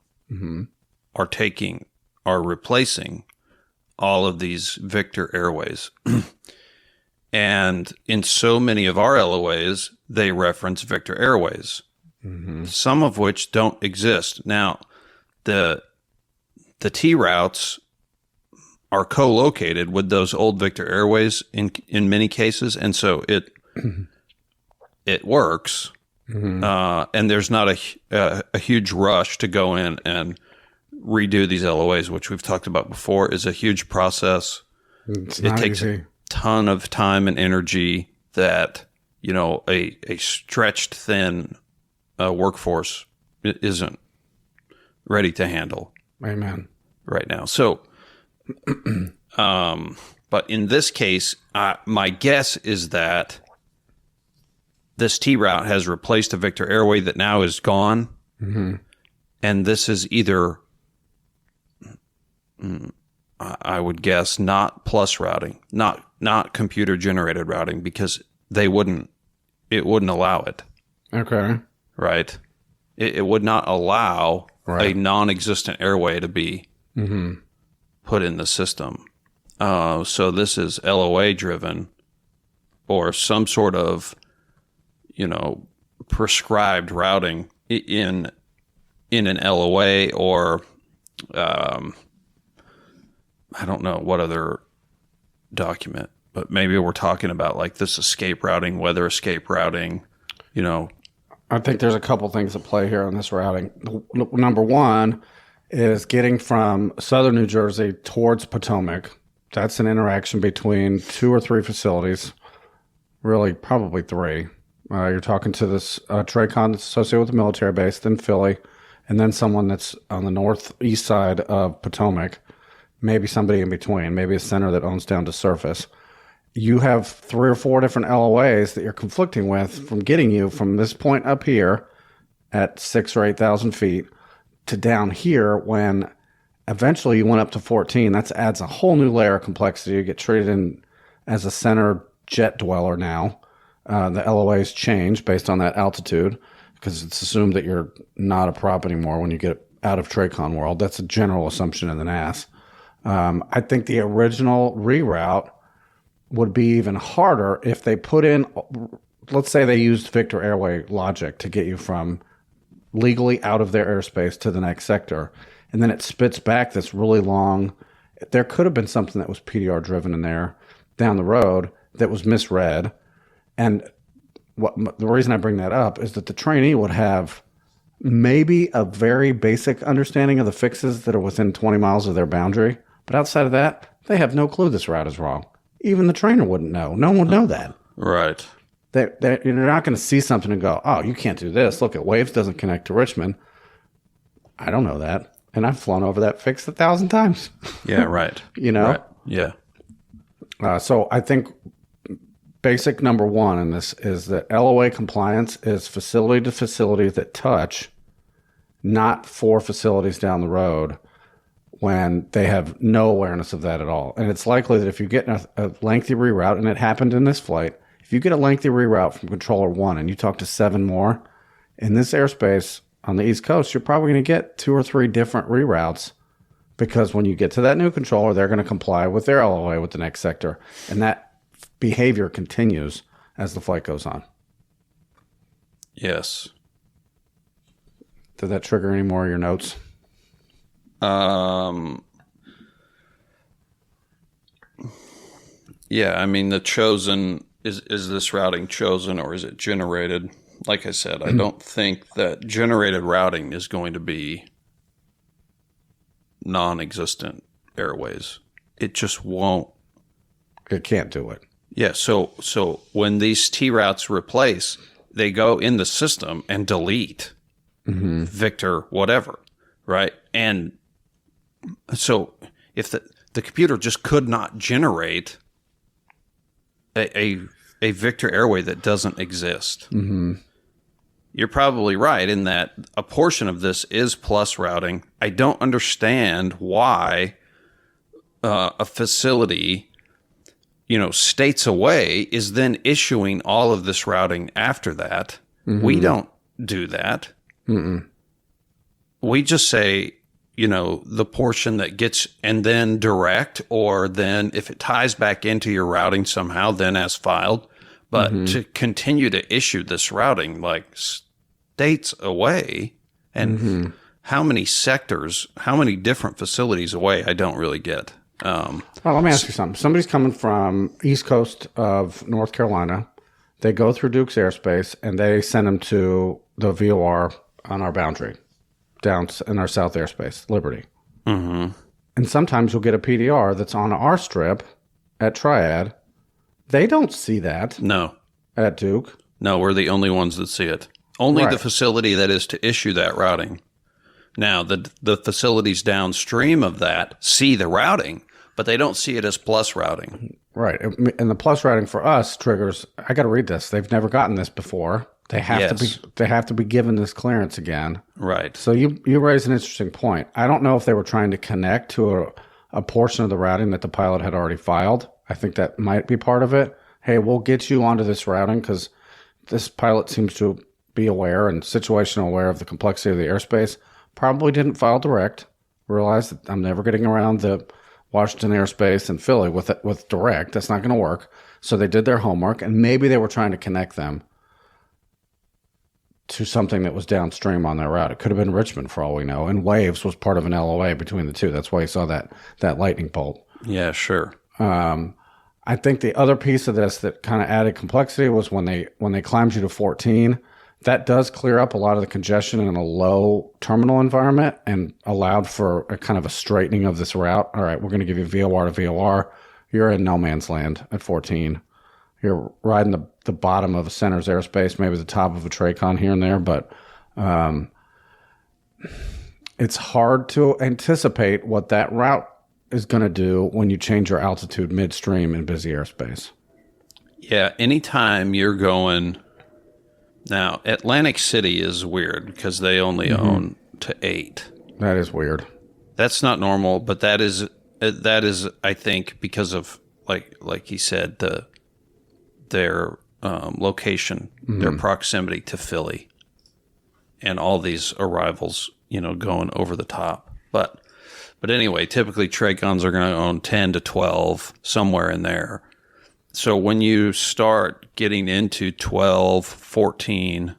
are replacing all of these Victor Airways. And in so many of our LOAs, they reference Victor Airways, some of which don't exist. Now, the T routes, are co-located with those old Victor Airways in many cases, and so it works. And there's not a huge rush to go in and redo these LOAs, which we've talked about before, is a huge process. It takes easy. a ton of time and energy that, a stretched thin workforce isn't ready to handle Amen. right now. So, but in this case, my guess is that this T route has replaced a Victor Airway that now is gone. And this is either, I would guess, not plus routing, not computer generated routing, because it wouldn't allow it. Okay. Right. It would not allow a non-existent airway to be put in the system. So this is LOA driven, or some sort of, prescribed routing in an LOA, or I don't know what other document, but maybe we're talking about like this escape routing, weather escape routing, I think there's a couple things at play here on this routing. Number one is getting from southern New Jersey towards Potomac. That's an interaction between 2 or 3 facilities, really probably 3. You're talking to this TRACON that's associated with the military base, then Philly, and then someone that's on the northeast side of Potomac, maybe somebody in between, maybe a center that owns down to surface. You have 3 or 4 different LOAs that you're conflicting with from getting you from this point up here at 6,000 or 8,000 feet to down here, when eventually you went up to 14. That adds a whole new layer of complexity. You get treated in as a center jet dweller now. The LOAs change based on that altitude because it's assumed that you're not a prop anymore when you get out of TRACON world. That's a general assumption in the NAS. I think the original reroute would be even harder if they put in, let's say they used Victor Airway logic to get you from legally out of their airspace to the next sector. And then it spits back this really long, there could have been something that was PDR driven in there down the road that was misread. And the reason I bring that up is that the trainee would have maybe a very basic understanding of the fixes that are within 20 miles of their boundary. But outside of that, they have no clue this route is wrong. Even the trainer wouldn't know. No one would know that. Right. You're not going to see something and go, oh, you can't do this. Look, Waves doesn't connect to Richmond. I don't know that. And I've flown over that fix 1,000 times. Yeah, right. Right. Yeah. So I think basic number one in this is that LOA compliance is facility to facility that touch, not 4 facilities down the road when they have no awareness of that at all. And it's likely that if you get a lengthy reroute, and it happened in this flight, if you get a lengthy reroute from controller 1 and you talk to 7 more, in this airspace on the East Coast, you're probably going to get 2 or 3 different reroutes, because when you get to that new controller, they're going to comply with their LOA with the next sector. And that behavior continues as the flight goes on. Yes. Did that trigger any more of your notes? Yeah, I mean, the chosen, is this routing chosen or is it generated? Like I said, I don't think that generated routing is going to be non-existent airways. It just won't. It can't do it. Yeah, so when these T routes replace, they go in the system and delete Victor whatever, right? And so if the computer just could not generate a Victor airway that doesn't exist, you're probably right in that a portion of this is plus routing. I don't understand why a facility, states away, is then issuing all of this routing after that. We don't do that. We just say, the portion that gets, and then direct, or then if it ties back into your routing somehow, then as filed. But to continue to issue this routing like states away, and how many sectors, how many different facilities away, I don't really get. Well, let me ask you something. Somebody's coming from east coast of North Carolina. They go through Duke's airspace, and they send them to the VOR on our boundary down in our south airspace, Liberty. Mm-hmm. And sometimes you'll get a PDR that's on our strip at Triad. They don't see that No. at Duke. No, we're the only ones that see it. Only the Right. facility that is to issue that routing. Now, the facilities downstream of that see the routing, but they don't see it as plus routing. Right. And the plus routing for us triggers, I got to read this. They've never gotten this before. They have to be given this clearance again. Right. So you raise an interesting point. I don't know if they were trying to connect to a portion of the routing that the pilot had already filed. I think that might be part of it. Hey, we'll get you onto this routing because this pilot seems to be aware and situational aware of the complexity of the airspace. Probably didn't file direct. Realized that I'm never getting around the Washington airspace and Philly with direct. That's not going to work. So they did their homework, and maybe they were trying to connect them to something that was downstream on their route. It could have been Richmond for all we know. And Waves was part of an LOA between the two. That's why you saw that lightning bolt. Yeah, sure. I think the other piece of this that kind of added complexity was when they climbed you to 14, that does clear up a lot of the congestion in a low terminal environment and allowed for a kind of a straightening of this route. All right, we're going to give you VOR to VOR. You're in no man's land at 14. You're riding the bottom of a center's airspace, maybe the top of a Tracon here and there, but it's hard to anticipate what that route is going to do when you change your altitude midstream in busy airspace. Yeah, anytime you're going... Now, Atlantic City is weird because they only own to 8. That is weird. That's not normal, but that is I think because of like he said their location, their proximity to Philly, and all these arrivals, going over the top. But anyway, typically Tracons are going to own 10 to 12 somewhere in there. So when you start getting into 12, 14,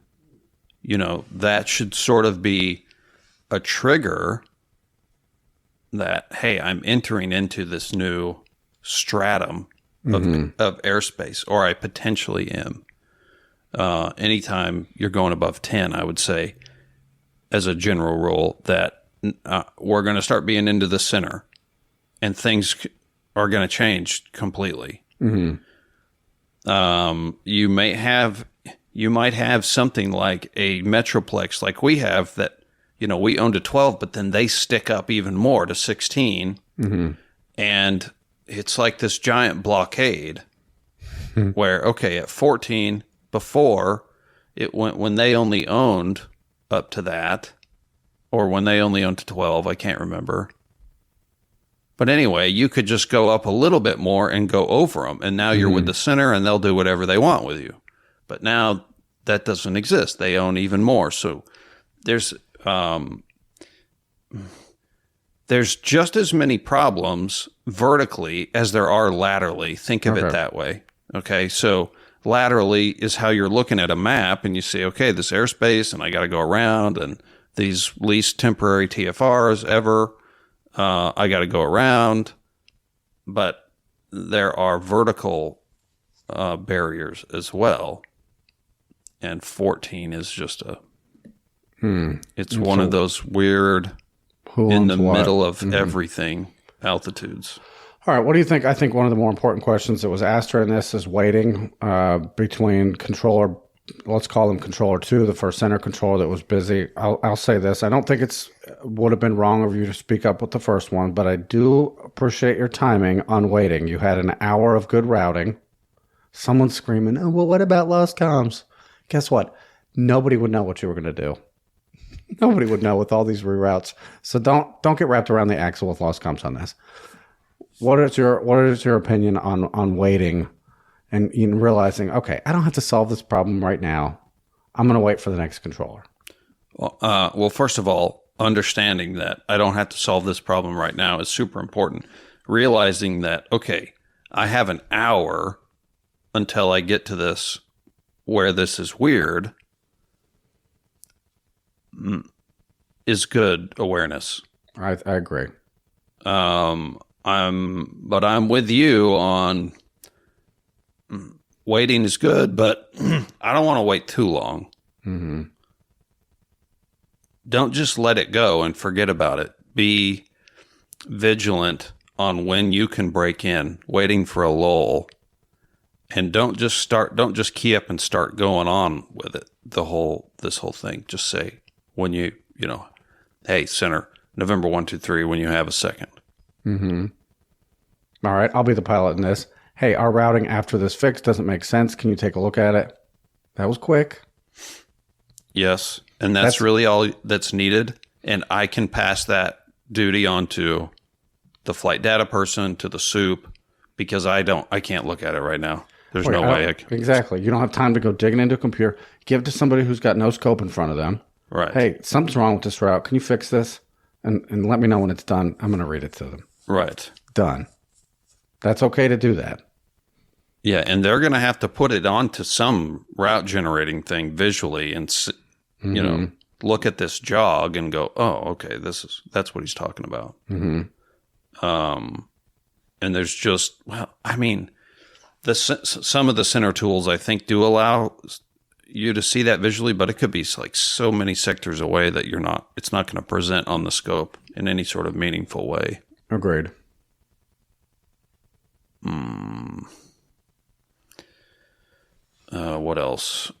that should sort of be a trigger that, hey, I'm entering into this new stratum of airspace, or I potentially am. Anytime you're going above 10, I would say, as a general rule, that we're going to start being into the center, and things are going to change completely. Mm-hmm. You might have something like a Metroplex like we have that, we own to 12, but then they stick up even more to 16. Mm-hmm. And it's like this giant blockade where, okay, at 14 before it went, when they only owned up to that, or when they only owned to 12, I can't remember. But anyway, you could just go up a little bit more and go over them. And now you're with the center and they'll do whatever they want with you. But now that doesn't exist. They own even more. So there's just as many problems vertically as there are laterally. Think of it that way. Okay. So laterally is how you're looking at a map and you say, okay, this airspace and I got to go around and these least temporary TFRs ever. I got to go around, but there are vertical barriers as well. And 14 is just it's one of those weird, in the middle of everything altitudes. All right. What do you think? I think one of the more important questions that was asked during this is waiting between controller, let's call them controller 2, the first center controller that was busy. I'll say this. I don't think would have been wrong of you to speak up with the first one, but I do appreciate your timing on waiting. You had an hour of good routing. Someone's screaming, oh, well, what about lost comms? Guess what? Nobody would know what you were going to do. Nobody would know with all these reroutes. So don't get wrapped around the axle with lost comms on this. What is your opinion on waiting and realizing, okay, I don't have to solve this problem right now. I'm going to wait for the next controller. Well, first of all, understanding that I don't have to solve this problem right now is super important. Realizing that, okay, I have an hour until I get to this where this is weird is good awareness. I agree. I'm with you on waiting is good, but I don't want to wait too long. Mm-hmm. Don't just let it go and forget about it. Be vigilant on when you can break in, waiting for a lull, and don't just key up and start going on with it. This whole thing. Just say when hey, center, November 1, 2, 3, when you have a second. Mm-hmm. All right, I'll be the pilot in this. Hey, our routing after this fix doesn't make sense. Can you take a look at it? That was quick. Yes, and that's really all that's needed. And I can pass that duty on to the flight data person, to the soup, because I can't look at it right now. There's no way I can. Exactly. You don't have time to go digging into a computer. Give it to somebody who's got no scope in front of them. Right. Hey, something's wrong with this route. Can you fix this? And let me know when it's done. I'm going to read it to them. Right. Done. That's okay to do that. Yeah, and they're going to have to put it onto some route generating thing visually and look at this jog and go, oh, okay, that's what he's talking about. Mm-hmm. And there's just, some of the center tools I think do allow you to see that visually, but it could be like so many sectors away that it's not going to present on the scope in any sort of meaningful way. Agreed. What else?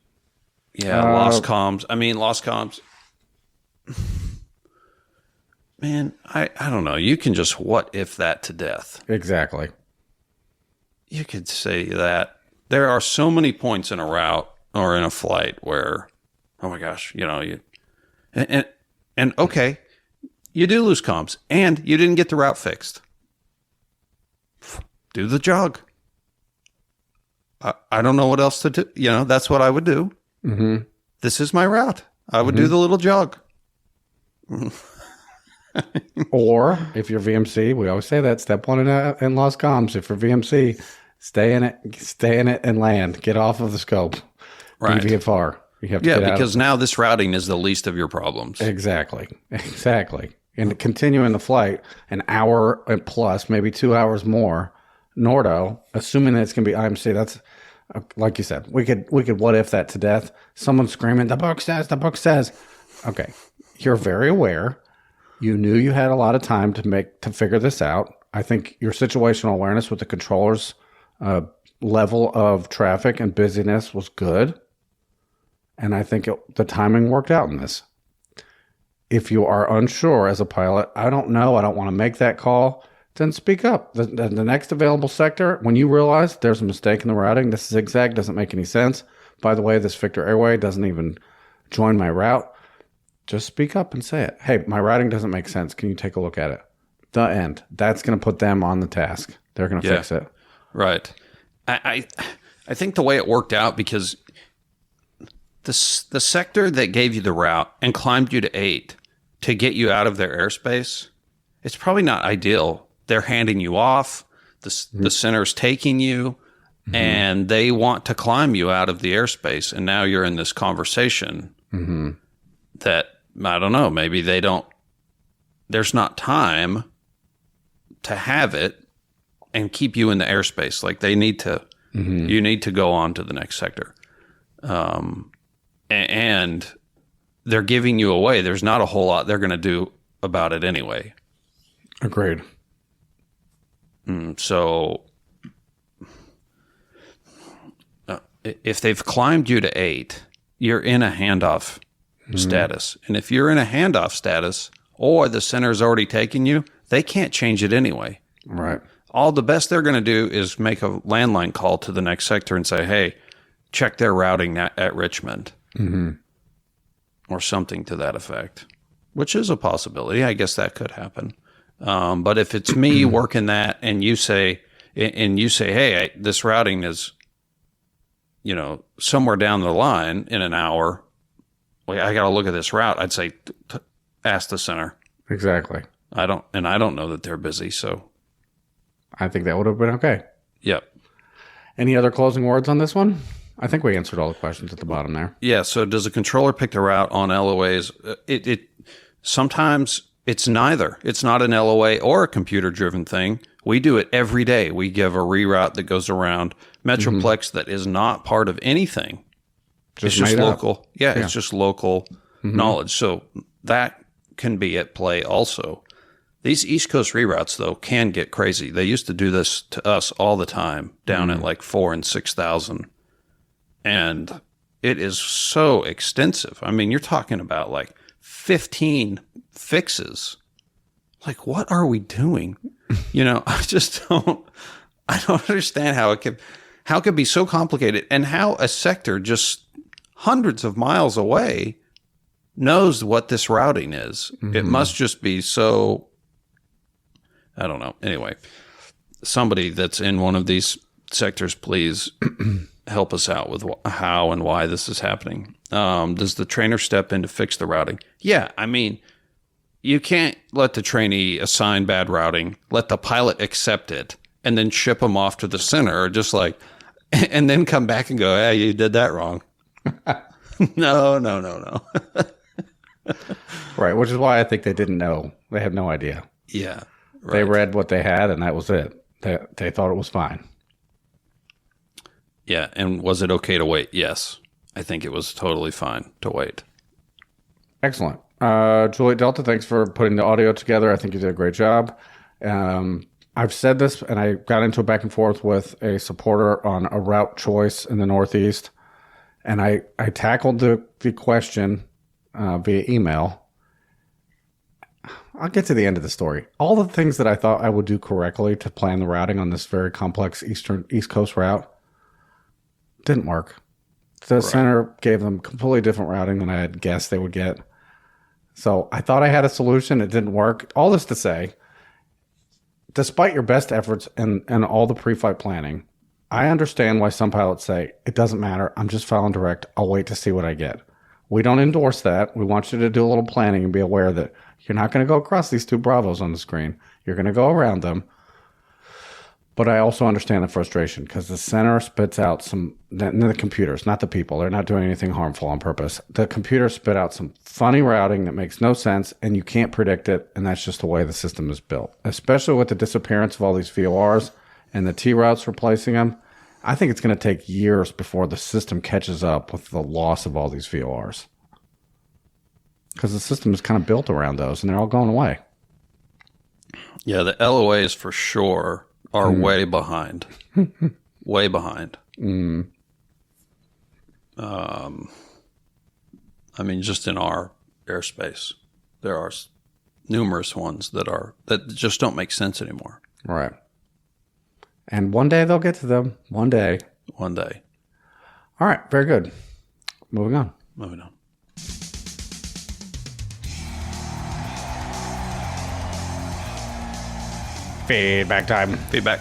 Yeah, lost comms. Lost comms. Man, I don't know. You can just what if that to death. Exactly. You could say that. There are so many points in a route or in a flight where, oh my gosh, and okay, you do lose comms and you didn't get the route fixed. Do the jog. I don't know what else to do. That's what I would do. Mm-hmm. This is my route. I would do the little jog. Or if you're VMC, we always say that step one in lost comms. If you're VMC, stay in it and land. Get off of the scope. Right. BVFR. You have to get because now this routing is the least of your problems. Exactly. And to continue in the flight, an hour and plus, maybe 2 hours more, Nordo, assuming that it's going to be IMC, that's like you said, we could what if that to death. Someone screaming, the book says. Okay, you're very aware. You knew you had a lot of time to figure this out. I think your situational awareness with the controller's level of traffic and busyness was good. And I think the timing worked out in this. If you are unsure as a pilot, I don't know, I don't want to make that call, then speak up. The next available sector, when you realize there's a mistake in the routing, this zigzag doesn't make any sense. By the way, this Victor Airway doesn't even join my route. Just speak up and say it. Hey, my routing doesn't make sense. Can you take a look at it? The end. That's going to put them on the task. They're going to fix it. Right. I think the way it worked out, because the sector that gave you the route and climbed you to 8 to get you out of their airspace, it's probably not ideal. They're handing you off. The center's taking you, and they want to climb you out of the airspace. And now you're in this conversation that, I don't know, maybe there's not time to have it and keep you in the airspace. Like they need to, you need to go on to the next sector. And they're giving you away. There's not a whole lot they're going to do about it anyway. Agreed. So if they've climbed you to 8, you're in a handoff status. And if you're in a handoff status or the center's already taken you, they can't change it anyway. Right. All the best they're going to do is make a landline call to the next sector and say, hey, check their routing at Richmond. Or something to that effect, which is a possibility. I guess that could happen. But if it's me working that and you say, hey, this routing is, somewhere down the line in an hour, I got to look at this route. I'd say, ask the center. Exactly. I don't know that they're busy. So I think that would have been okay. Yep. Any other closing words on this one? I think we answered all the questions at the bottom there. Yeah. So does a controller pick the route on LOAs? It sometimes it's neither. It's not an LOA or a computer driven thing. We do it every day. We give a reroute that goes around Metroplex that is not part of anything. It's just made up. local. Yeah, it's just local knowledge. So that can be at play also. These East Coast reroutes, though, can get crazy. They used to do this to us all the time, down at like 4,000 and 6,000. And it is so extensive. I mean, you're talking about like 15 fixes. Like, what are we doing? I just don't understand how it could be so complicated, and how a sector just hundreds of miles away knows what this routing is. It must just be so, I don't know. Anyway, somebody that's in one of these sectors, please help us out with how and why this is happening. Does the trainer step in to fix the routing? Yeah, I mean, you can't let the trainee assign bad routing, let the pilot accept it, and then ship them off to the center, or just like, and then come back and go, hey, you did that wrong. No. Right, which is why I think they didn't know. They had no idea. Yeah. Right. They read what they had, and that was it. They thought it was fine. Yeah, and was it okay to wait? Yes. I think it was totally fine to wait. Excellent. Juliet Delta, thanks for putting the audio together. I think you did a great job. I've said this, and I got into a back and forth with a supporter on a route choice in the Northeast, and I tackled the question via email. I'll get to the end of the story. All the things that I thought I would do correctly to plan the routing on this very complex East Coast route didn't work. The center gave them completely different routing than I had guessed they would get. So I thought I had a solution. It didn't work. All this to say, despite your best efforts and all the pre-flight planning, I understand why some pilots say, it doesn't matter. I'm just filing direct. I'll wait to see what I get. We don't endorse that. We want you to do a little planning and be aware that you're not going to go across these two Bravos on the screen. You're going to go around them. But I also understand the frustration because the center spits out the computers, not the people. They're not doing anything harmful on purpose. The computers spit out some funny routing that makes no sense, and you can't predict it, and that's just the way the system is built. Especially with the disappearance of all these VORs and the T-routes replacing them, I think it's going to take years before the system catches up with the loss of all these VORs. Because the system is kind of built around those, and they're all going away. Yeah, the LOAs for sure are way behind. Way behind. I mean, just in our airspace, there are numerous ones that just don't make sense anymore. Right. And one day they'll get to them. One day. One day. All right. Very good. Moving on. Feedback time. Feedback.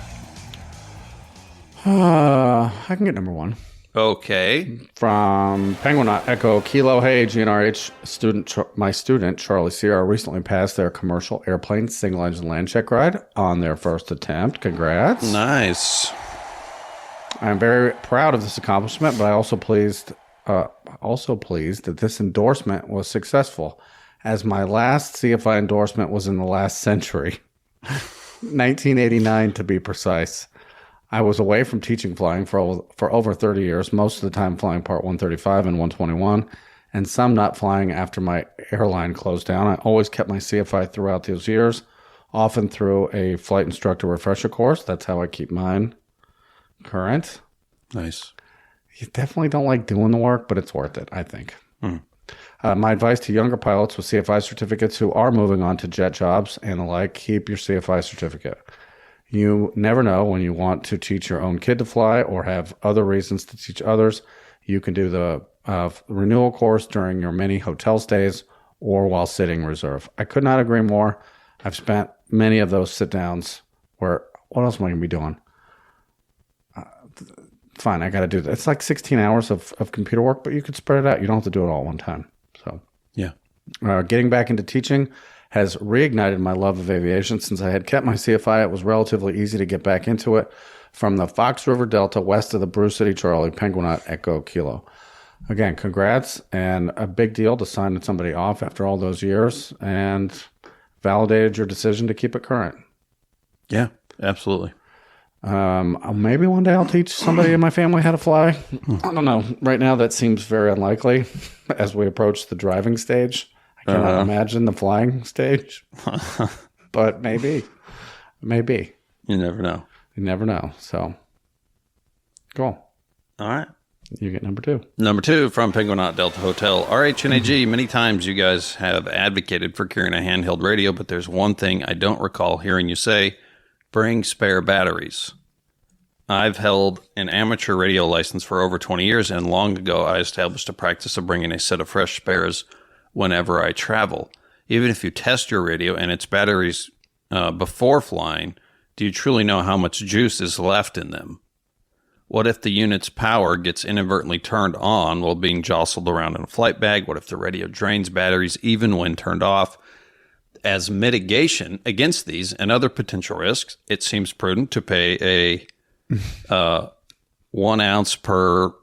I can get number one. Okay. From Penguinaut Echo Kilo. Hey, GNRH my student, Charlie Sierra, recently passed their commercial airplane single engine land check ride on their first attempt. Congrats. Nice. I'm very proud of this accomplishment, but I also pleased that this endorsement was successful, as my last CFI endorsement was in the last century. 1989 to be precise. I was away from teaching flying for over 30 years, most of the time flying Part 135 and 121, and some not flying after my airline closed down. I always kept my CFI throughout those years, often through a flight instructor refresher course. That's how I keep mine current. Nice. You definitely don't like doing the work, but it's worth it, I think. My advice to younger pilots with CFI certificates who are moving on to jet jobs and the like, keep your CFI certificate. You never know when you want to teach your own kid to fly or have other reasons to teach others. You can do the renewal course during your many hotel stays or while sitting reserve. I could not agree more. I've spent many of those sit downs where, what else am I going to be doing? Fine, I got to do that. It's like 16 hours of computer work, but you could spread it out. You don't have to do it all at one time. So, yeah. Getting back into teaching has reignited my love of aviation. Since I had kept my CFI, it was relatively easy to get back into it from the Fox River Delta west of the Brew City Charlie, Penguinaut Echo Kilo. Again, congrats, and a big deal to sign somebody off after all those years and validated your decision to keep it current. Yeah. Absolutely. Maybe one day I'll teach somebody in my family how to fly. I don't know. Right now, that seems very unlikely as we approach the driving stage. I cannot imagine the flying stage, but maybe. You never know. You never know. So, cool. All right. You get number 2. Number 2 from Penguin Out Delta Hotel. RHNAG, many times you guys have advocated for carrying a handheld radio, but there's one thing I don't recall hearing you say: bring spare batteries. I've held an amateur radio license for over 20 years, and long ago I established a practice of bringing a set of fresh spares whenever I travel. Even if you test your radio and its batteries before flying, do you truly know how much juice is left in them? What if the unit's power gets inadvertently turned on while being jostled around in a flight bag? What if the radio drains batteries even when turned off? As mitigation against these and other potential risks, it seems prudent to pay a 1 ounce per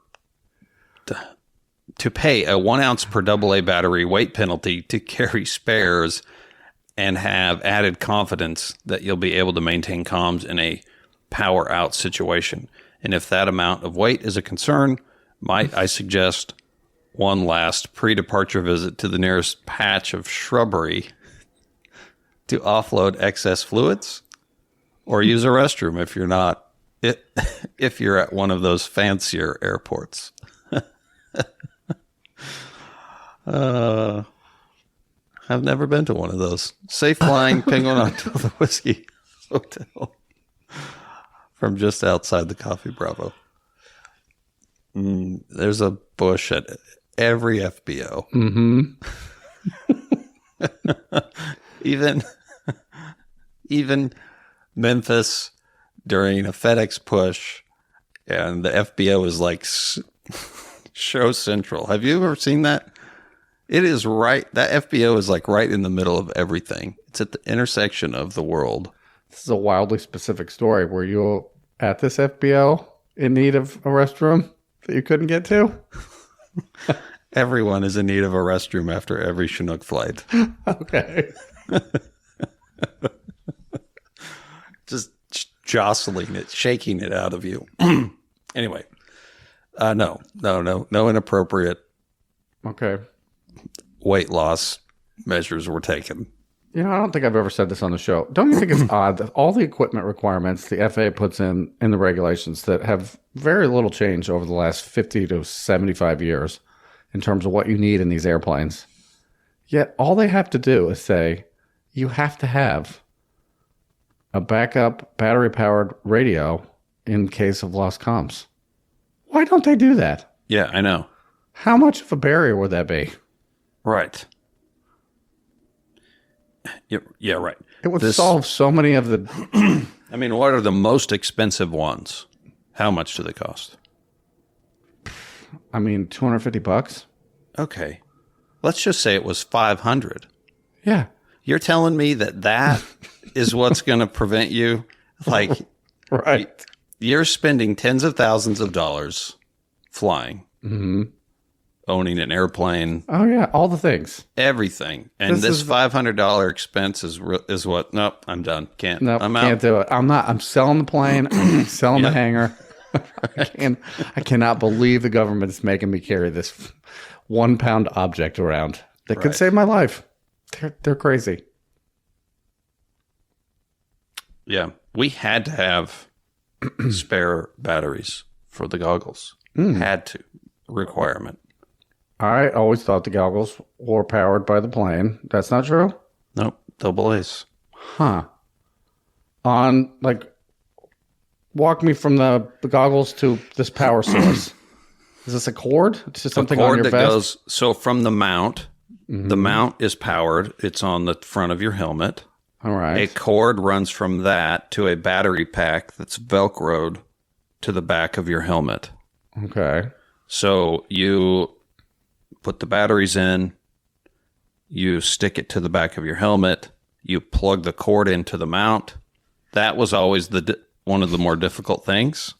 AA battery weight penalty to carry spares and have added confidence that you'll be able to maintain comms in a power out situation. And if that amount of weight is a concern, might I suggest one last pre-departure visit to the nearest patch of shrubbery to offload excess fluids, or use a restroom if you're at one of those fancier airports. I've never been to one of those. Safe flying, Penguin until the Whiskey Hotel. From just outside the Coffee Bravo. There's a bush at every FBO. Even Memphis during a FedEx push, and the FBO is like show central. Have you ever seen that? It is right. That FBO is like right in the middle of everything. It's at the intersection of the world. This is a wildly specific story. Were you at this FBO in need of a restroom that you couldn't get to? Everyone is in need of a restroom after every Chinook flight. Okay. Just jostling it, shaking it out of you. Anyway, no inappropriate Okay. weight loss measures were taken. You know, I don't think I've ever said this on the show. Don't you think it's odd that all the equipment requirements the FAA puts in the regulations that have very little change over the last 50 to 75 years in terms of what you need in these airplanes, yet all they have to do is say, you have to have a backup battery-powered radio in case of lost comms. Why don't they do that? Yeah, I know. How much of a barrier would that be? Right. Yeah, right. It would solve so many of the... I mean, what are the most expensive ones? How much do they cost? I mean, $250? Okay. Let's just say it was $500. Yeah. You're telling me that is what's going to prevent you? Like, Right. You're spending tens of thousands of dollars flying, owning an airplane, Oh, yeah. All the things. everything. And this $500 expense is what? Nope, I'm done. Can't. No, I'm can't out. do it. I'm selling the plane. I'm selling the hangar. I cannot believe the government is making me carry this 1 pound object around that could Right. save my life. They're crazy. Yeah, we had to have spare batteries for the goggles. Mm. Had to. Requirement. I always thought the goggles were powered by the plane. That's not true? Nope, double A's. Huh. Walk me from the goggles to this power source. Is this a cord? It's just something on cord your that vest? goes, so from the mount, the mount is powered. It's on the front of your helmet. All right. A cord runs from that to a battery pack that's Velcroed to the back of your helmet. Okay. So you put the batteries in, you stick it to the back of your helmet, you plug the cord into the mount. That was always one of the more difficult things.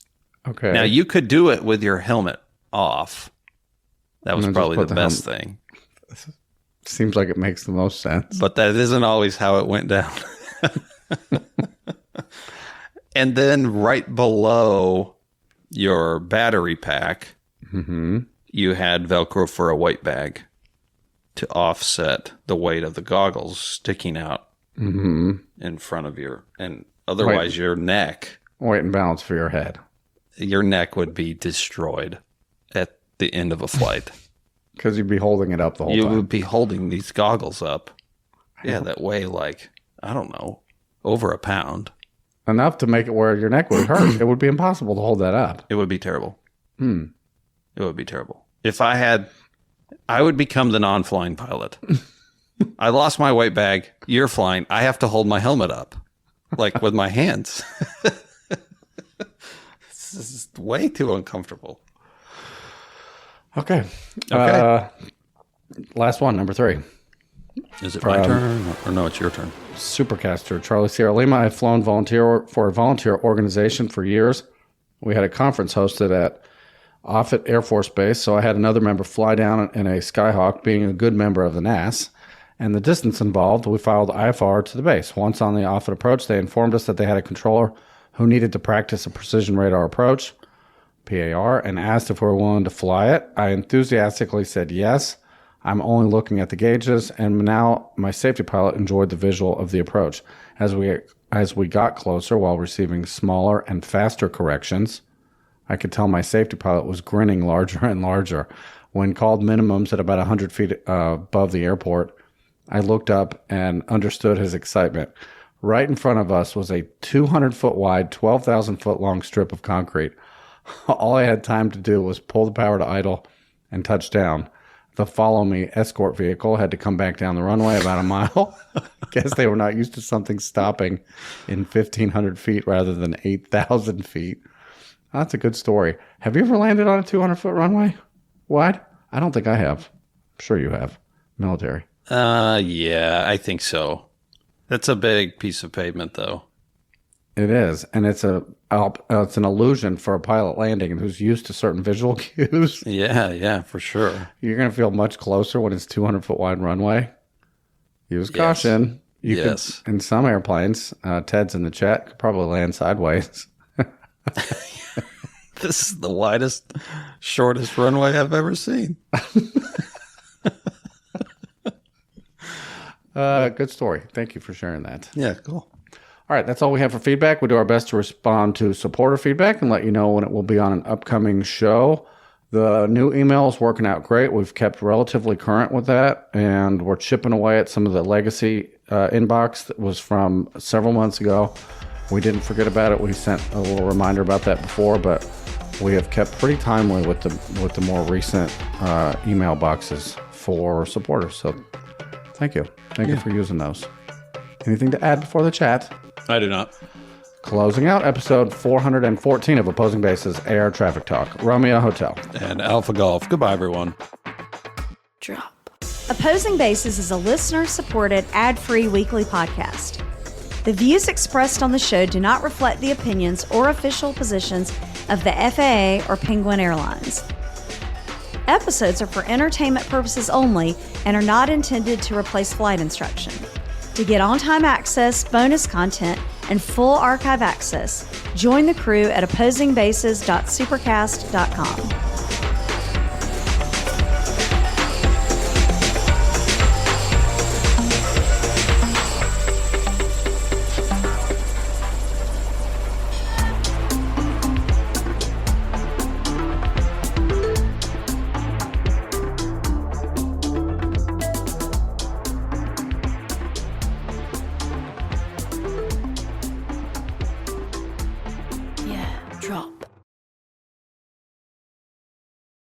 Okay. Now, you could do it with your helmet off. That was And then just probably put the the best thing. Seems like it makes the most sense. But that isn't always how it went down. And then right below your battery pack, you had Velcro for a weight bag to offset the weight of the goggles sticking out in front of your, and otherwise your neck. Weight and balance for your head. Your neck would be destroyed at the end of a flight. Because you'd be holding it up the whole You time. would be holding these goggles up. Yeah, that weigh like, I don't know, over a pound. Enough to make it where your neck would hurt. It would be impossible to hold that up. It would be terrible. It would be terrible. If I would become the non-flying pilot. I lost my weight bag. You're flying. I have to hold my helmet up, like with my hands. This is way too uncomfortable. Okay. Last one, number 3. Is it my turn? Or no, it's your turn. Supercaster, Charlie Sierra Lima. I've flown for a volunteer organization for years. We had a conference hosted at Offutt Air Force Base, so I had another member fly down in a Skyhawk, being a good member of the NAS. And the distance involved, we filed IFR to the base. Once on the Offutt approach, they informed us that they had a controller who needed to practice a precision radar approach, PAR, and asked if we were willing to fly it. I enthusiastically said yes. I'm only looking at the gauges, and now my safety pilot enjoyed the visual of the approach. As we got closer while receiving smaller and faster corrections, I could tell my safety pilot was grinning larger and larger. When called minimums at about 100 feet above the airport, I looked up and understood his excitement. Right in front of us was a 200-foot wide, 12,000-foot long strip of concrete. All I had time to do was pull the power to idle and touch down. The follow-me escort vehicle had to come back down the runway about a mile. Guess they were not used to something stopping in 1,500 feet rather than 8,000 feet. That's a good story. Have you ever landed on a 200-foot runway? Wide? I don't think I have. I'm sure you have. Military. Yeah, I think so. That's a big piece of pavement, though. It is, and it's an illusion for a pilot landing who's used to certain visual cues. Yeah, for sure. You're going to feel much closer when it's 200-foot wide runway. Use caution. You could, in some airplanes, Ted's in the chat, could probably land sideways. This is the widest, shortest runway I've ever seen. Good story. Thank you for sharing that. Yeah, cool. All right, that's all we have for feedback. We do our best to respond to supporter feedback and let you know when it will be on an upcoming show. The new email is working out great. We've kept relatively current with that, and we're chipping away at some of the legacy inbox that was from several months ago. We didn't forget about it. We sent a little reminder about that before, but we have kept pretty timely with the more recent email boxes for supporters. So thank you. Thank you for using those. Anything to add before the chat? I do not. Closing out episode 414 of Opposing Bases Air Traffic Talk. Romeo Hotel. And Alpha Golf. Goodbye, everyone. Drop. Opposing Bases is a listener-supported, ad-free weekly podcast. The views expressed on the show do not reflect the opinions or official positions of the FAA or Penguin Airlines. Episodes are for entertainment purposes only and are not intended to replace flight instruction. To get on-time access, bonus content, and full archive access, join the crew at opposingbases.supercast.com.